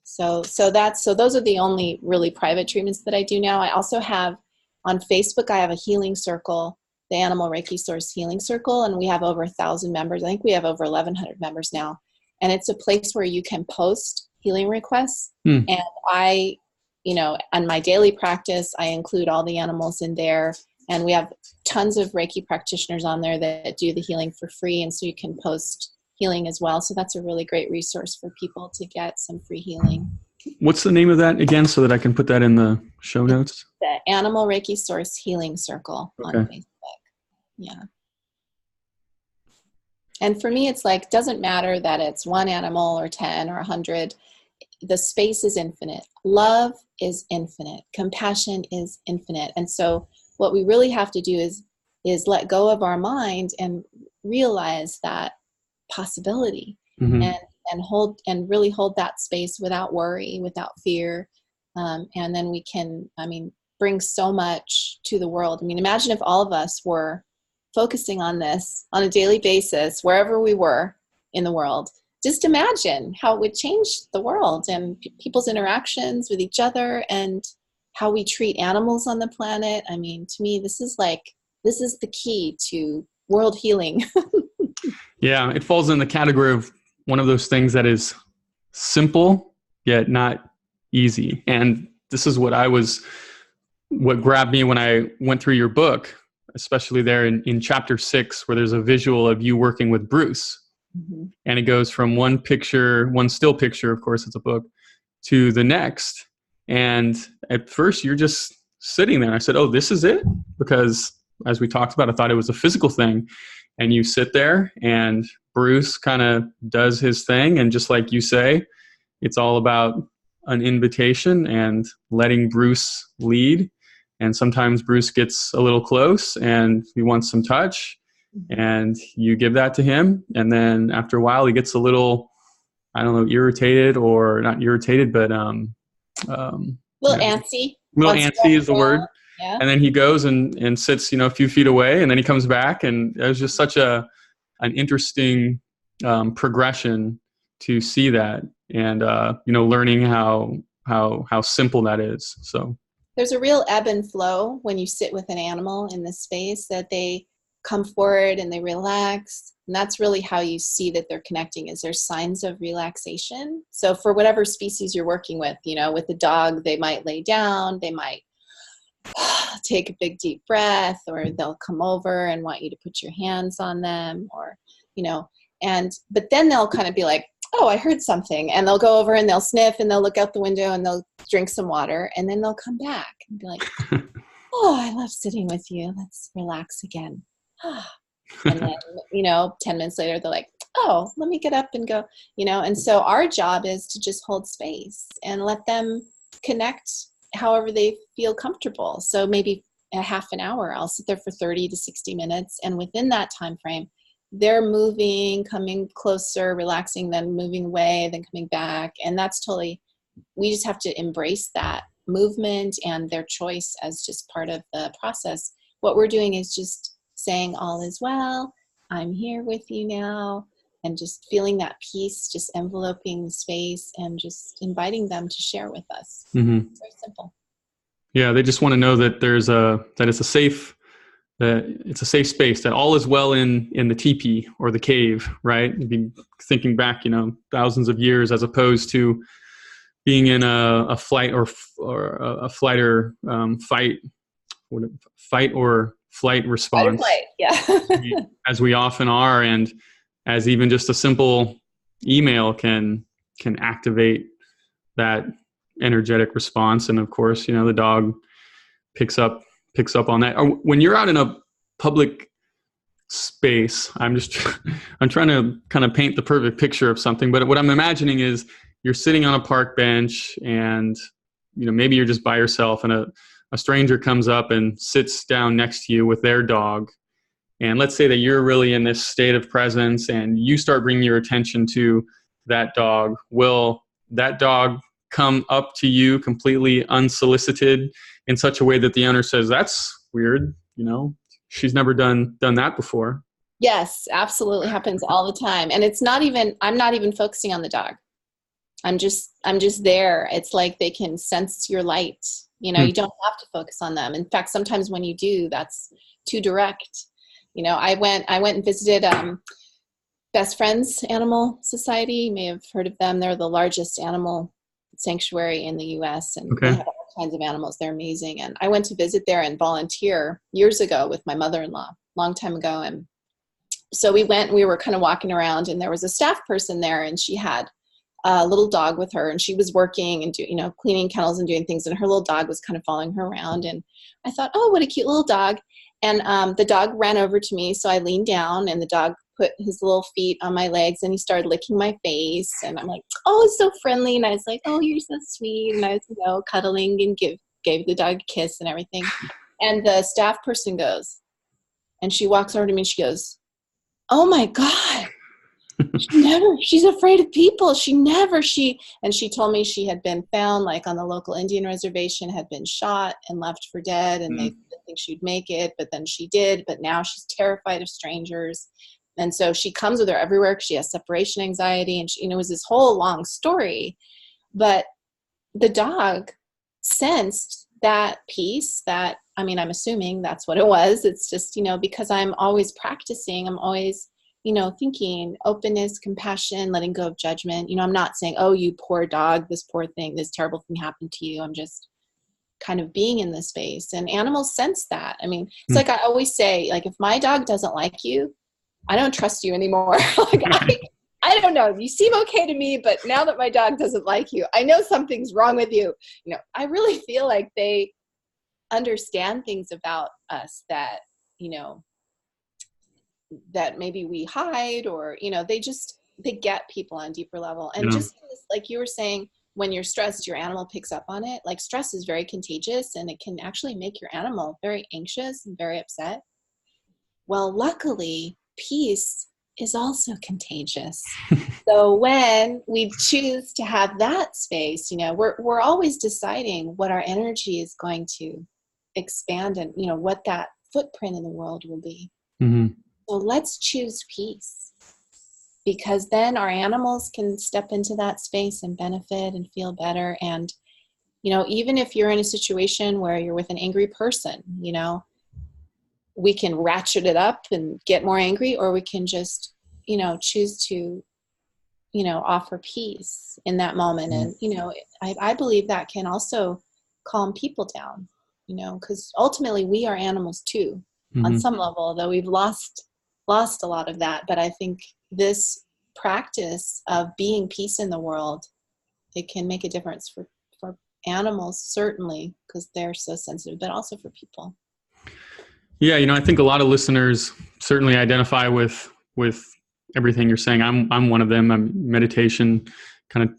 So those are the only really private treatments that I do now. I also have on Facebook, I have a healing circle, the Animal Reiki Source Healing Circle, and we have over 1,000 members. I think we have over 1,100 members now. And it's a place where you can post healing requests. And I, on my daily practice, I include all the animals in there. And we have tons of Reiki practitioners on there that do the healing for free. And so you can post healing as well. So that's a really great resource for people to get some free healing. What's the name of that again, so that I can put that in the show notes? The Animal Reiki Source Healing Circle on Facebook. Yeah. And for me, it's like, doesn't matter that it's one animal or 10 or 100. The space is infinite. Love is infinite. Compassion is infinite. And so what we really have to do is let go of our mind and realize that possibility, and really hold that space without worry, without fear. And then we can, bring so much to the world. Imagine if all of us were focusing on this on a daily basis, wherever we were in the world. Just imagine how it would change the world and people's interactions with each other and how we treat animals on the planet. To me, this is the key to world healing. Yeah, it falls in the category of one of those things that is simple, yet not easy. And this is what grabbed me when I went through your book, especially there in chapter 6, where there's a visual of you working with Bruce. And it goes from one still picture, of course, it's a book, to the next. And at first you're just sitting there. I said, oh, this is it? Because as we talked about, I thought it was a physical thing. And you sit there and Bruce kind of does his thing. And just like you say, it's all about an invitation and letting Bruce lead. And sometimes Bruce gets a little close and he wants some touch, and you give that to him. And then after a while, he gets a little, irritated, or not irritated, but antsy. Little antsy is the word. Yeah. And then he goes and sits, a few feet away, and then he comes back. And it was just such an interesting progression to see that, and learning how simple that is. So There's a real ebb and flow when you sit with an animal in this space, that they come forward and they relax. And that's really how you see that they're connecting, is there's signs of relaxation. So for whatever species you're working with, with the dog, they might lay down, they might take a big deep breath, or they'll come over and want you to put your hands on them, or, but then they'll kind of be like, oh, I heard something. And they'll go over and they'll sniff and they'll look out the window and they'll drink some water, and then they'll come back and be like, oh, I love sitting with you. Let's relax again. And then, 10 minutes later, they're like, oh, let me get up and go, and so our job is to just hold space and let them connect however they feel comfortable. So maybe a half an hour, I'll sit there for 30 to 60 minutes. And within that time frame, they're moving, coming closer, relaxing, then moving away, then coming back. And that's totally, we just have to embrace that movement and their choice as just part of the process. What we're doing is just saying, all is well, I'm here with you now, and just feeling that peace, just enveloping the space and just inviting them to share with us. Mm-hmm. It's very simple. Yeah, they just want to know that it's a safe space, that all is well in the teepee or the cave, right? You'd be thinking back, thousands of years, as opposed to being in a flight or fight or flight response. Fight or flight, yeah. as we often are, and as even just a simple email can activate that energetic response. And of course, the dog picks up on that. When you're out in a public space, I'm trying to kind of paint the perfect picture of something, but what I'm imagining is you're sitting on a park bench, and maybe you're just by yourself, and a stranger comes up and sits down next to you with their dog. And let's say that you're really in this state of presence, and you start bringing your attention to that dog. Will that dog come up to you completely unsolicited in such a way that the owner says, that's weird, she's never done that before? Yes, absolutely, happens all the time. And I'm not even focusing on the dog. I'm just there. It's like they can sense your light. You don't have to focus on them. In fact, sometimes when you do, that's too direct. I went and visited Best Friends Animal Society. You may have heard of them. They're the largest animal sanctuary in the U.S. and okay. They have all kinds of animals. They're amazing. And I went to visit there and volunteer years ago with my mother-in-law, long time ago. And so we were kind of walking around, and there was a staff person there, and she had a little dog with her, and she was working and cleaning kennels and doing things, and her little dog was kind of following her around. And I thought, oh, what a cute little dog. And the dog ran over to me, so I leaned down, and the dog put his little feet on my legs, and he started licking my face. And I'm like, oh, it's so friendly. And I was like, oh, you're so sweet. And I was, cuddling and gave the dog a kiss and everything. And the staff person goes, and she walks over to me and she goes, oh my God, she's afraid of people. And she told me she had been found like on the local Indian reservation, had been shot and left for dead. And they didn't think she'd make it, but then she did. But now she's terrified of strangers. And so she comes with her everywhere because she has separation anxiety. And it was this whole long story. But the dog sensed that piece I'm assuming that's what it was. It's just, because I'm always practicing, I'm always, thinking openness, compassion, letting go of judgment. I'm not saying, oh, you poor dog, this poor thing, this terrible thing happened to you. I'm just kind of being in this space. And animals sense that. It's like I always say, like, if my dog doesn't like you, I don't trust you anymore. I don't know. You seem okay to me, but now that my dog doesn't like you, I know something's wrong with you. I really feel like they understand things about us that, that maybe we hide, or, they get people on a deeper level. And just like you were saying, when you're stressed, your animal picks up on it. Like, stress is very contagious, and it can actually make your animal very anxious and very upset. Well, luckily, peace is also contagious. So when we choose to have that space, we're always deciding what our energy is going to expand and, what that footprint in the world will be. Mm-hmm. So let's choose peace, because then our animals can step into that space and benefit and feel better. And, even if you're in a situation where you're with an angry person, we can ratchet it up and get more angry, or we can just, choose to, offer peace in that moment. And, I believe that can also calm people down, because ultimately we are animals too, on some level, though we've lost a lot of that. But I think this practice of being peace in the world, it can make a difference for animals, certainly, because they're so sensitive, but also for people. Yeah, I think a lot of listeners certainly identify with everything you're saying. I'm one of them. Meditation kind of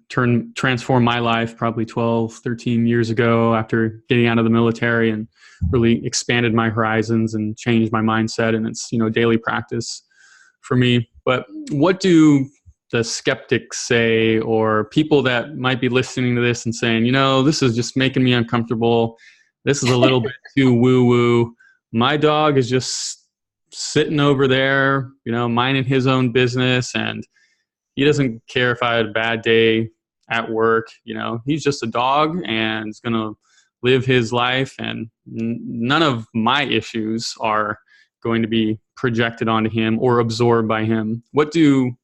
transformed my life probably 12, 13 years ago after getting out of the military, and really expanded my horizons and changed my mindset. And it's, daily practice for me. But what do the skeptics say, or people that might be listening to this and saying, this is just making me uncomfortable. This is a little bit too woo-woo. My dog is just sitting over there, minding his own business, and he doesn't care if I had a bad day at work. He's just a dog and is going to live his life, and none of my issues are going to be projected onto him or absorbed by him. What do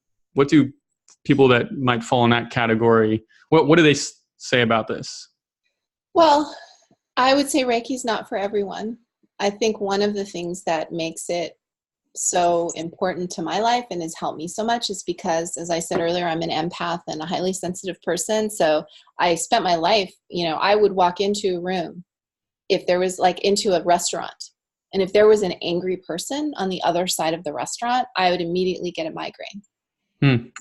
people that might fall in that category, what do they say about this? Well, I would say Reiki's not for everyone. I think one of the things that makes it so important to my life and has helped me so much is because, as I said earlier, I'm an empath and a highly sensitive person. So I spent my life, I would walk into a room, if there was into a restaurant, and if there was an angry person on the other side of the restaurant, I would immediately get a migraine.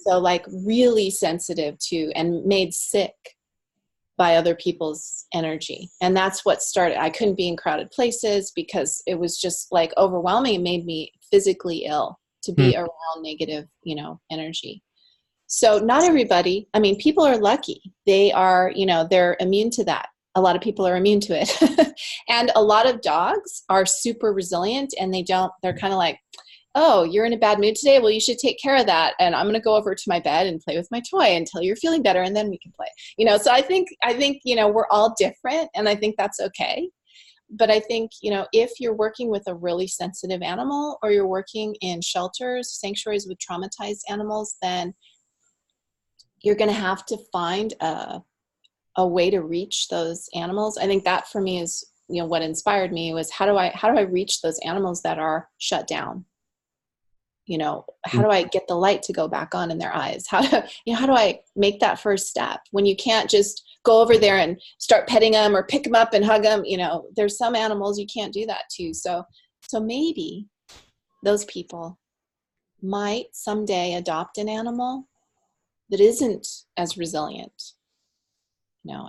So really sensitive to, and made sick by other people's energy. And that's what started. I couldn't be in crowded places because it was just overwhelming. It made me physically ill to be around negative, energy. So not everybody, people are lucky. They are, they're immune to that. A lot of people are immune to it. And a lot of dogs are super resilient, and they're kind of like, oh, you're in a bad mood today? Well, you should take care of that. And I'm going to go over to my bed and play with my toy until you're feeling better, and then we can play. So I think, we're all different, and I think that's okay. But I think, if you're working with a really sensitive animal, or you're working in shelters, sanctuaries with traumatized animals, then you're going to have to find a way to reach those animals. I think that for me is, what inspired me was how do I reach those animals that are shut down? How do I get the light to go back on in their eyes? How do I make that first step when you can't just go over there and start petting them or pick them up and hug them? There's some animals you can't do that to. So maybe those people might someday adopt an animal that isn't as resilient,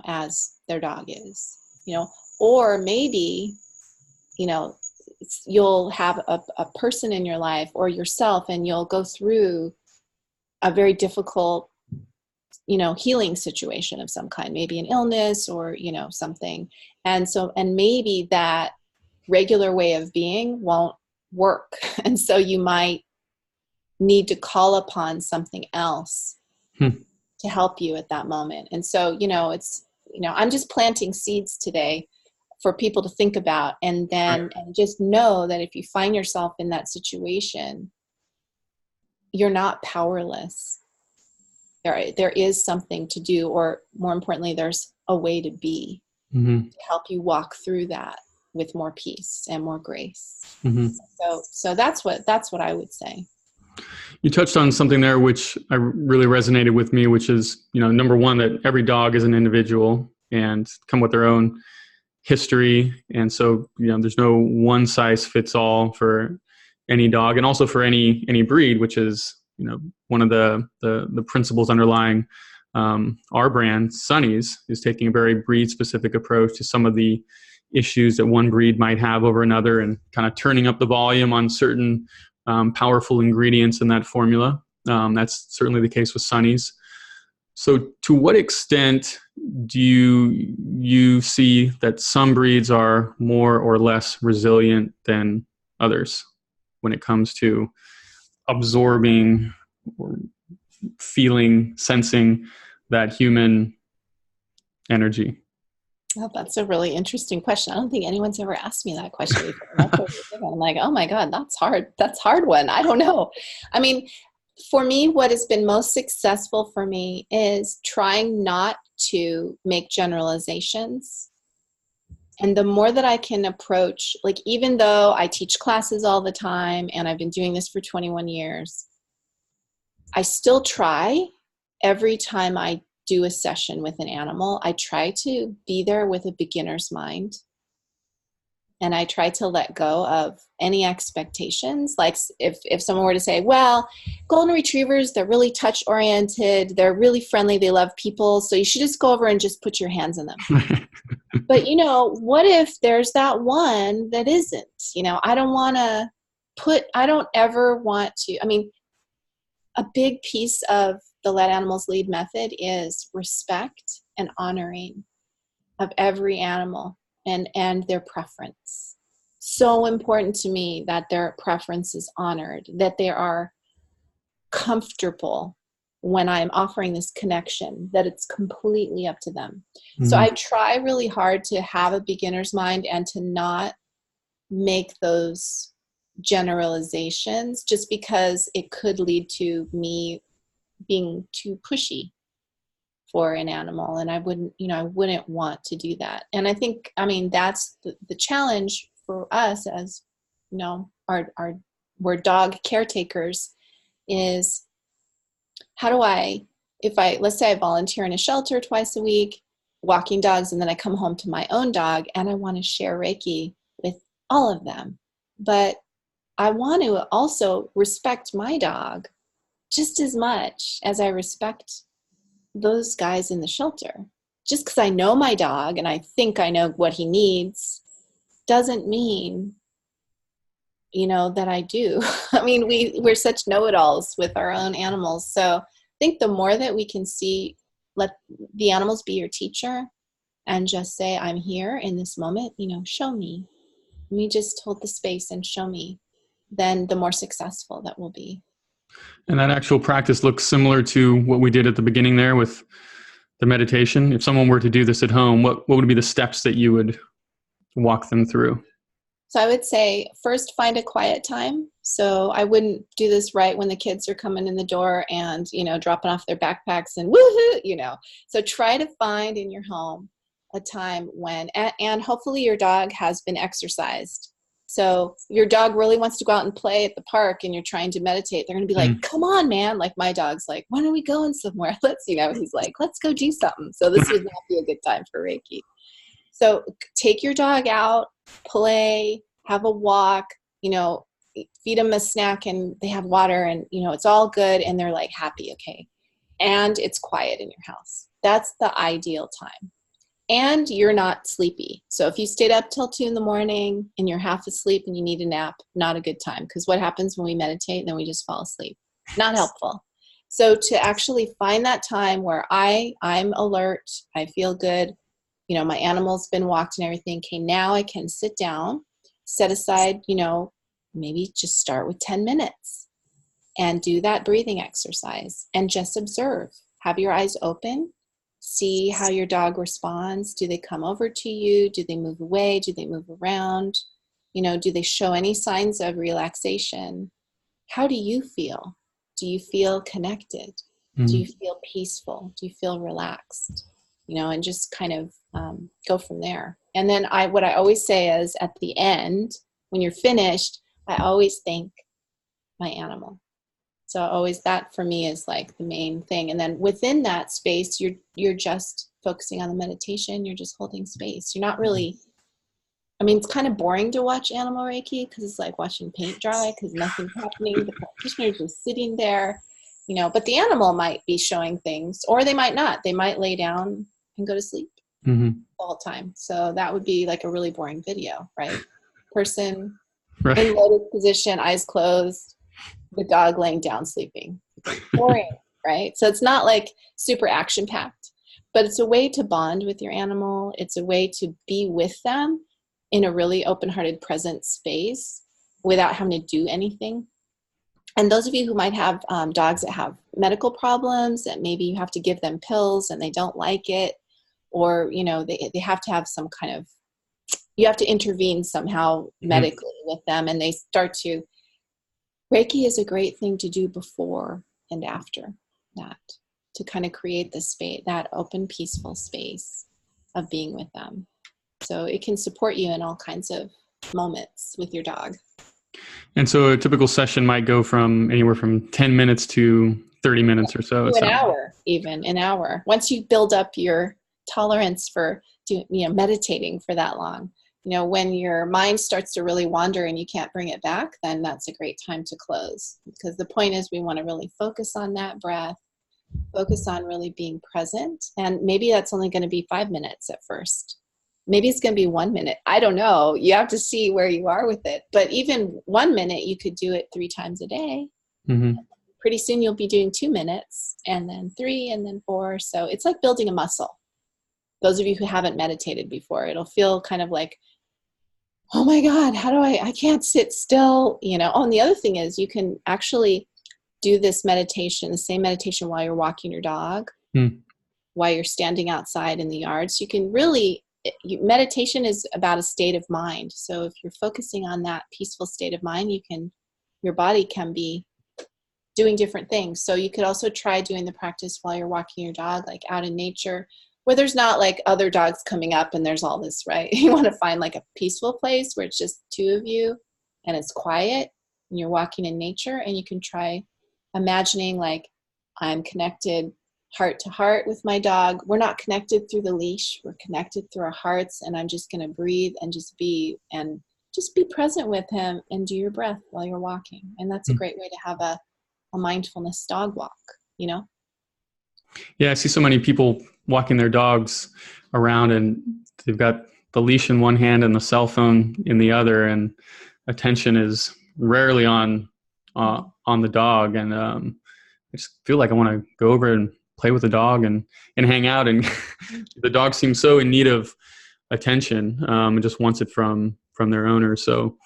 as their dog is, or maybe, you'll have a person in your life or yourself, and you'll go through a very difficult, healing situation of some kind, maybe an illness or, something. And maybe that regular way of being won't work. And so you might need to call upon something else to help you at that moment. And so, it's, I'm just planting seeds today for people to think about, and then and just know that if you find yourself in that situation, you're not powerless. There is something to do, or more importantly, there's a way to be to help you walk through that with more peace and more grace. So that's what I would say. You touched on something there which really resonated with me, which is, number one, that every dog is an individual and come with their own history. And so, there's no one size fits all for any dog, and also for any breed, which is, one of the principles underlying our brand, Sunny's, is taking a very breed specific approach to some of the issues that one breed might have over another, and kind of turning up the volume on certain powerful ingredients in that formula. That's certainly the case with Sunny's. So to what extent do you you see that some breeds are more or less resilient than others when it comes to absorbing or feeling, sensing that human energy? Oh, that's a really interesting question. I don't think anyone's ever asked me that question before. That's what we're thinking. I'm like, oh my God, that's hard. That's a hard one. I don't know. I mean, for me, what has been most successful for me is trying not to make generalizations. And the more that I can approach, like, even though I teach classes all the time and I've been doing this for 21 years, I still try every time I do a session with an animal, I try to be there with a beginner's mind. And I try to let go of any expectations. Like if someone were to say, well, golden retrievers, they're really touch oriented. They're really friendly. They love people. So you should just go over and just put your hands on them. But, what if there's that one that isn't? I don't ever want to, a big piece of the Let Animals Lead method is respect and honoring of every animal and their preference. So important to me that their preference is honored, that they are comfortable when I'm offering this connection, that it's completely up to them. Mm-hmm. So I try really hard to have a beginner's mind and to not make those generalizations just because it could lead to me being too pushy for an animal, and I wouldn't want to do that. And I think, that's the challenge for us as, we're dog caretakers, is how do let's say I volunteer in a shelter twice a week, walking dogs, and then I come home to my own dog and I want to share Reiki with all of them. But I want to also respect my dog just as much as I respect those guys in the shelter. Just because I know my dog and I think I know what he needs doesn't mean, that I do. We're such know-it-alls with our own animals. So I think the more that we can let the animals be your teacher and just say, I'm here in this moment, show me. Let me just hold the space and show me. Then the more successful that will be. And that actual practice looks similar to what we did at the beginning there with the meditation. If someone were to do this at home, what would be the steps that you would walk them through? So I would say first find a quiet time. So I wouldn't do this right when the kids are coming in the door and, dropping off their backpacks and woohoo, So try to find in your home a time when, and hopefully your dog has been exercised. So your dog really wants to go out and play at the park and you're trying to meditate. They're going to be like, come on, man. Like my dog's like, when are we going somewhere? He's like, let's go do something. So this would not be a good time for Reiki. So take your dog out, play, have a walk, feed them a snack and they have water and, it's all good. And they're like happy. Okay. And it's quiet in your house. That's the ideal time. And you're not sleepy. So if you stayed up till 2 a.m. and you're half asleep and you need a nap, not a good time. Because what happens when we meditate and then we just fall asleep? Not helpful. So to actually find that time where I'm alert, I feel good, my animal's been walked and everything. Okay, now I can sit down, set aside, maybe just start with 10 minutes and do that breathing exercise and just observe. Have your eyes open. See how your dog responds. Do they come over to you? Do they move away? Do they move around? Do they show any signs of relaxation? How do you feel? Do you feel connected? Mm-hmm. Do you feel peaceful? Do you feel relaxed? And just kind of go from there. And then what I always say is at the end, when you're finished, I always thank my animal. So always that for me is like the main thing. And then within that space, you're just focusing on the meditation. You're just holding space. You're not really, it's kind of boring to watch Animal Reiki because it's like watching paint dry because nothing's happening. The practitioner's just sitting there, but the animal might be showing things or they might not. They might lay down and go to sleep the whole time. So that would be like a really boring video, right? Person in lotus position, eyes closed, the dog laying down sleeping. Boring, right? So it's not like super action packed, but it's a way to bond with your animal. It's a way to be with them in a really open-hearted, present space without having to do anything. And those of you who might have dogs that have medical problems, that maybe you have to give them pills and they don't like it, or, you know, they have to have some kind of, you have to intervene somehow medically with them, and they start to, Reiki is a great thing to do before and after that, to kind of create the space, that open, peaceful space of being with them. So it can support you in all kinds of moments with your dog. And so a typical session might go from anywhere from 10 minutes to 30 minutes or so. An hour, even an hour. Once you build up your tolerance for meditating for that long, you know, when your mind starts to really wander and you can't bring it back, then that's a great time to close. Because the point is, we want to really focus on that breath, focus on really being present. And maybe that's only going to be 5 minutes at first. Maybe it's going to be 1 minute. I don't know. You have to see where you are with it. But even 1 minute, you could do it 3 times a day. Mm-hmm. Pretty soon you'll be doing 2 minutes, and then 3, and then 4. So it's like building a muscle. Those of you who haven't meditated before, it'll feel kind of like, oh my God, how do I can't sit still, you know. Oh, and the other thing is, you can actually do this meditation, the same meditation, while you're walking your dog, while you're standing outside in the yard. So you can really, meditation is about a state of mind. So if you're focusing on that peaceful state of mind, your body can be doing different things. So you could also try doing the practice while you're walking your dog, like out in nature, where there's not like other dogs coming up and there's all this, right? You want to find like a peaceful place where it's just 2 of you and it's quiet and you're walking in nature, and you can try imagining like, I'm connected heart to heart with my dog. We're not connected through the leash. We're connected through our hearts, and I'm just going to breathe and just be present with him and do your breath while you're walking. And that's a great way to have a mindfulness dog walk, you know? Yeah, I see so many people walking their dogs around, and they've got the leash in one hand and the cell phone in the other, and attention is rarely on the dog. And I just feel like I want to go over and play with the dog and hang out. And the dog seems so in need of attention, and just wants it from their owner. So,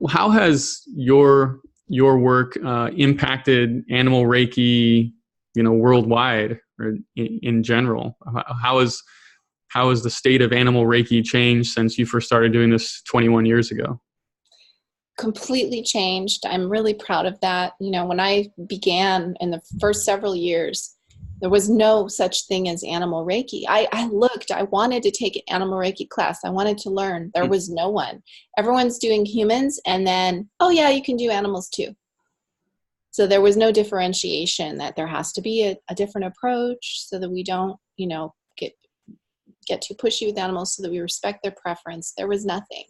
how has your work impacted Animal Reiki, worldwide or in general? How has the state of Animal Reiki changed since you first started doing this 21 years ago? Completely changed. I'm really proud of that. You know, when I began in the first several years, there was no such thing as Animal Reiki. I wanted to take an Animal Reiki class. I wanted to learn. There was no one. Everyone's doing humans, and then, oh yeah, you can do animals too. So there was no differentiation that there has to be a different approach, so that we don't, get too pushy with animals, so that we respect their preference. There was nothing.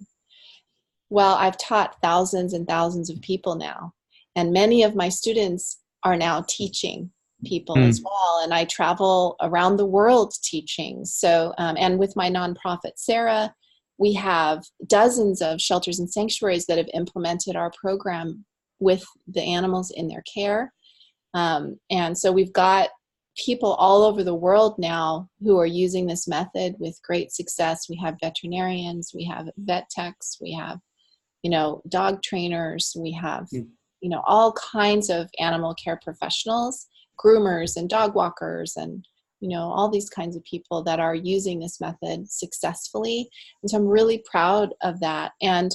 Well, I've taught thousands and thousands of people now, and many of my students are now teaching people as well. And I travel around the world teaching. So, and with my nonprofit, Sarah, we have dozens of shelters and sanctuaries that have implemented our program with the animals in their care. And so we've got people all over the world now who are using this method with great success. We have veterinarians, we have vet techs, we have, dog trainers, we have, all kinds of animal care professionals, groomers and dog walkers, and all these kinds of people that are using this method successfully. And so I'm really proud of that. And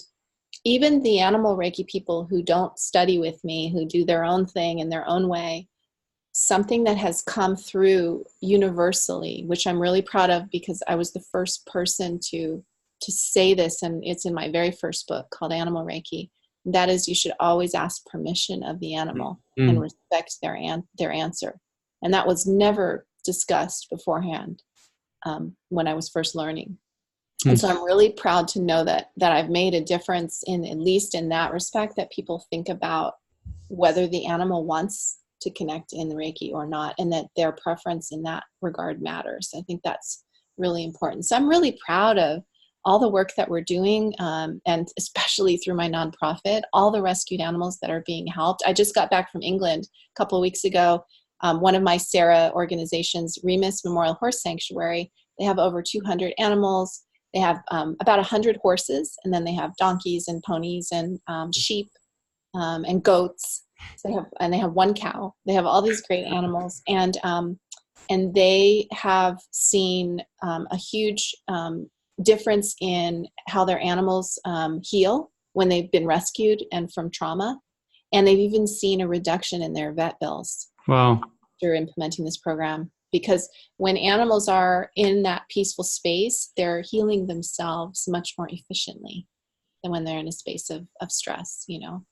even the Animal Reiki people who don't study with me, who do their own thing in their own way, something that has come through universally, which I'm really proud of, because I was the first person to say this, and it's in my very first book called Animal Reiki. That is, you should always ask permission of the animal and respect their answer. And that was never discussed beforehand when I was first learning. And so I'm really proud to know that I've made a difference in, at least in that respect, that people think about whether the animal wants to connect in the Reiki or not, and that their preference in that regard matters. I think that's really important. So I'm really proud of all the work that we're doing, and especially through my nonprofit, all the rescued animals that are being helped. I just got back from England a couple of weeks ago, One of my SARA organizations, Remus Memorial Horse Sanctuary, they have over 200 animals. They have about 100 horses, and then they have donkeys and ponies and sheep and goats. So they have one cow. They have all these great animals, and they have seen a huge difference in how their animals heal when they've been rescued and from trauma. And they've even seen a reduction in their vet bills. Wow. After implementing this program. Because when animals are in that peaceful space, they're healing themselves much more efficiently than when they're in a space of stress, you know.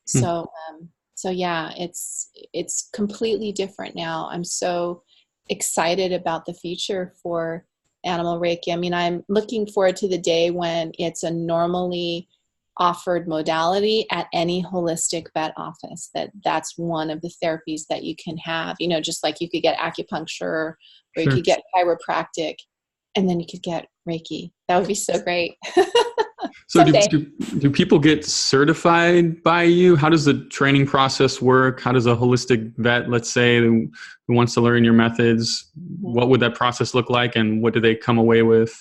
So yeah, it's completely different now. I'm so excited about the future for Animal Reiki. I mean, I'm looking forward to the day when it's a normally offered modality at any holistic vet office, that's one of the therapies that you can have, you know, just like you could get acupuncture or you could get chiropractic, and then you could get Reiki. That would be so great. So do people get certified by you? How does the training process work? How does a holistic vet, let's say, who wants to learn your methods, what would that process look like, and what do they come away with?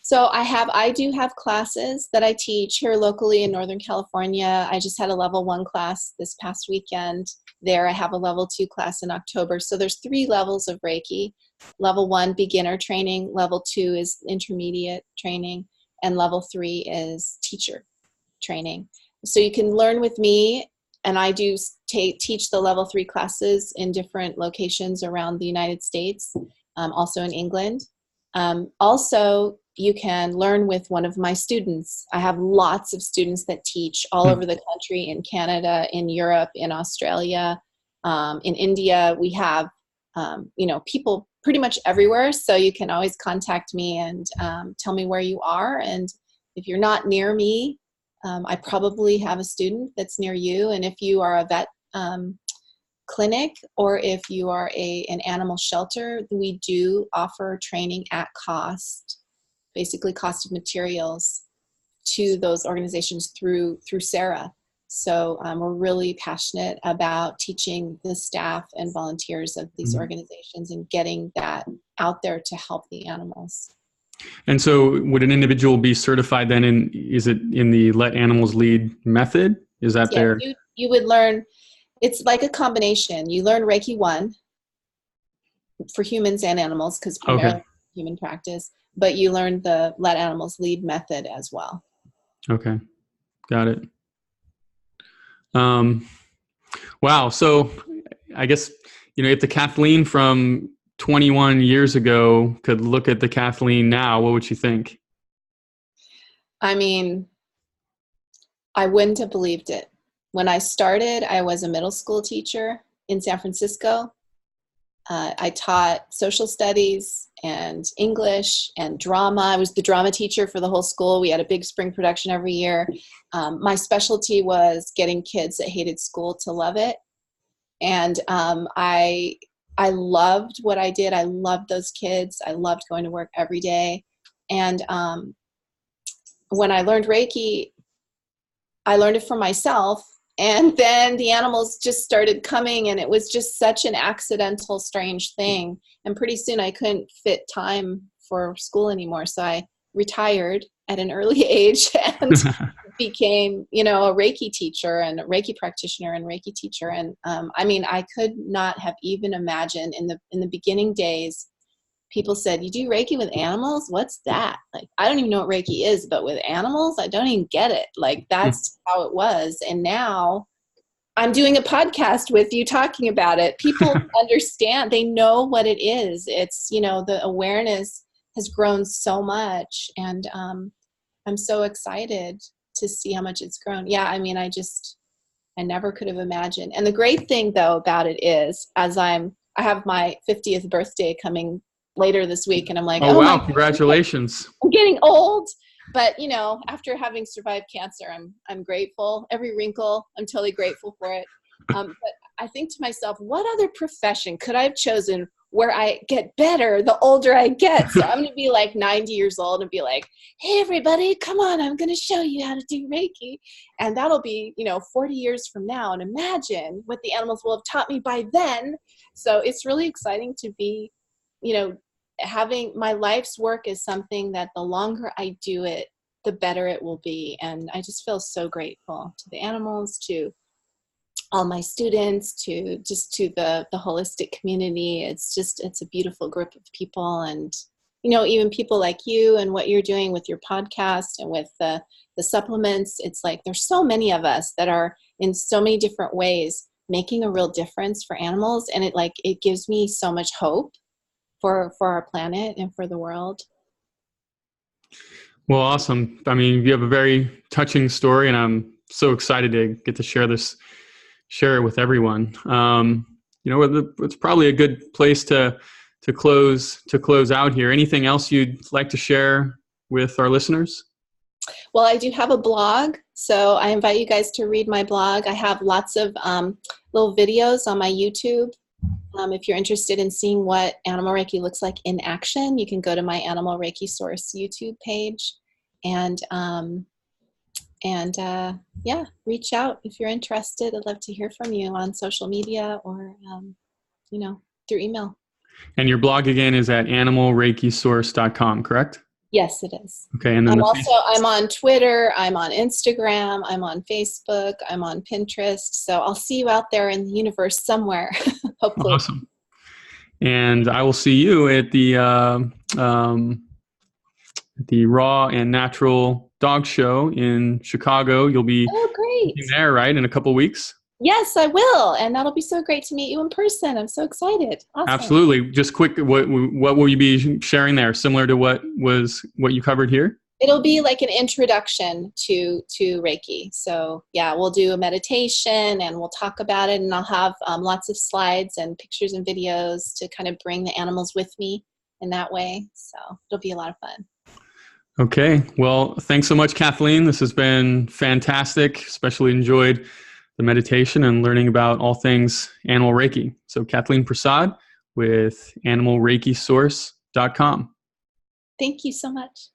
So I do have classes that I teach here locally in Northern California. I just had a level 1 class this past weekend there. I have a level 2 class in October. So there's 3 levels of Reiki. Level 1, beginner training. Level 2 is intermediate training. And level 3 is teacher training. So you can learn with me, and I do teach the level 3 classes in different locations around the United States, also in England. Also, you can learn with one of my students. I have lots of students that teach all over the country, in Canada, in Europe, in Australia, in India. We have, people pretty much everywhere. So you can always contact me and tell me where you are. And if you're not near me, I probably have a student that's near you. And if you are a vet clinic, or if you are an animal shelter, we do offer training at cost, basically cost of materials, to those organizations through SARA. So we're really passionate about teaching the staff and volunteers of these organizations and getting that out there to help the animals. And so would an individual be certified then is it in the Let Animals Lead method? Is that there? You would learn, it's like a combination. You learn Reiki 1 for humans and animals, because primarily human practice, but you learn the Let Animals Lead method as well. Okay. Got it. Wow. So I guess, if the Kathleen from 21 years ago could look at the Kathleen now, what would she think? I mean, I wouldn't have believed it. When I started, I was a middle school teacher in San Francisco. I taught social studies and English and drama. I was the drama teacher for the whole school. We had a big spring production every year. My specialty was getting kids that hated school to love it. And I loved what I did. I loved those kids. I loved going to work every day. And when I learned Reiki, I learned it for myself. And then the animals just started coming, and it was just such an accidental, strange thing. And pretty soon I couldn't fit time for school anymore. So I retired at an early age and became, a Reiki teacher and a Reiki practitioner and Reiki teacher. And I could not have even imagined in the beginning days, people said, "You do Reiki with animals? What's that?" Like, I don't even know what Reiki is, but with animals, I don't even get it. Like, that's how it was. And now I'm doing a podcast with you talking about it. People understand, they know what it is. It's, the awareness has grown so much. And I'm so excited to see how much it's grown. Yeah, I never could have imagined. And the great thing, though, about it is, I have my 50th birthday coming later this week, and I'm like, oh wow, congratulations. I'm getting old, but after having survived cancer, I'm grateful. Every wrinkle, I'm totally grateful for it. But I think to myself, what other profession could I have chosen where I get better the older I get? So I'm going to be like 90 years old and be like, "Hey everybody, come on, I'm going to show you how to do Reiki." And that'll be, 40 years from now. And imagine what the animals will have taught me by then. So it's really exciting to be, having my life's work is something that the longer I do it, the better it will be. And I just feel so grateful to the animals, to all my students, to the holistic community. It's a beautiful group of people. And, even people like you and what you're doing with your podcast and with the supplements, it's like there's so many of us that are in so many different ways making a real difference for animals. And it gives me so much hope for our planet and for the world. Well, awesome. I mean, you have a very touching story, and I'm so excited to get to share it with everyone. It's probably a good place to close out here. Anything else you'd like to share with our listeners? Well, I do have a blog, so I invite you guys to read my blog. I have lots of little videos on my YouTube. If you're interested in seeing what Animal Reiki looks like in action, you can go to my Animal Reiki Source YouTube page and reach out if you're interested. I'd love to hear from you on social media or, through email. And your blog again is at animalreikisource.com, correct? Yes, it is. Okay, and then I'm on Twitter, I'm on Instagram, I'm on Facebook, I'm on Pinterest. So I'll see you out there in the universe somewhere, hopefully. Awesome. And I will see you at the Raw and Natural Dog Show in Chicago. You'll be there, right, in a couple of weeks? Yes, I will. And that'll be so great to meet you in person. I'm so excited. Awesome. Absolutely. Just quick, what will you be sharing there? Similar to what you covered here? It'll be like an introduction to Reiki. So yeah, we'll do a meditation and we'll talk about it, and I'll have lots of slides and pictures and videos to kind of bring the animals with me in that way. So it'll be a lot of fun. Okay. Well, thanks so much, Kathleen. This has been fantastic. Especially enjoyed the meditation and learning about all things Animal Reiki. So Kathleen Prasad with animalreikisource.com. Thank you so much.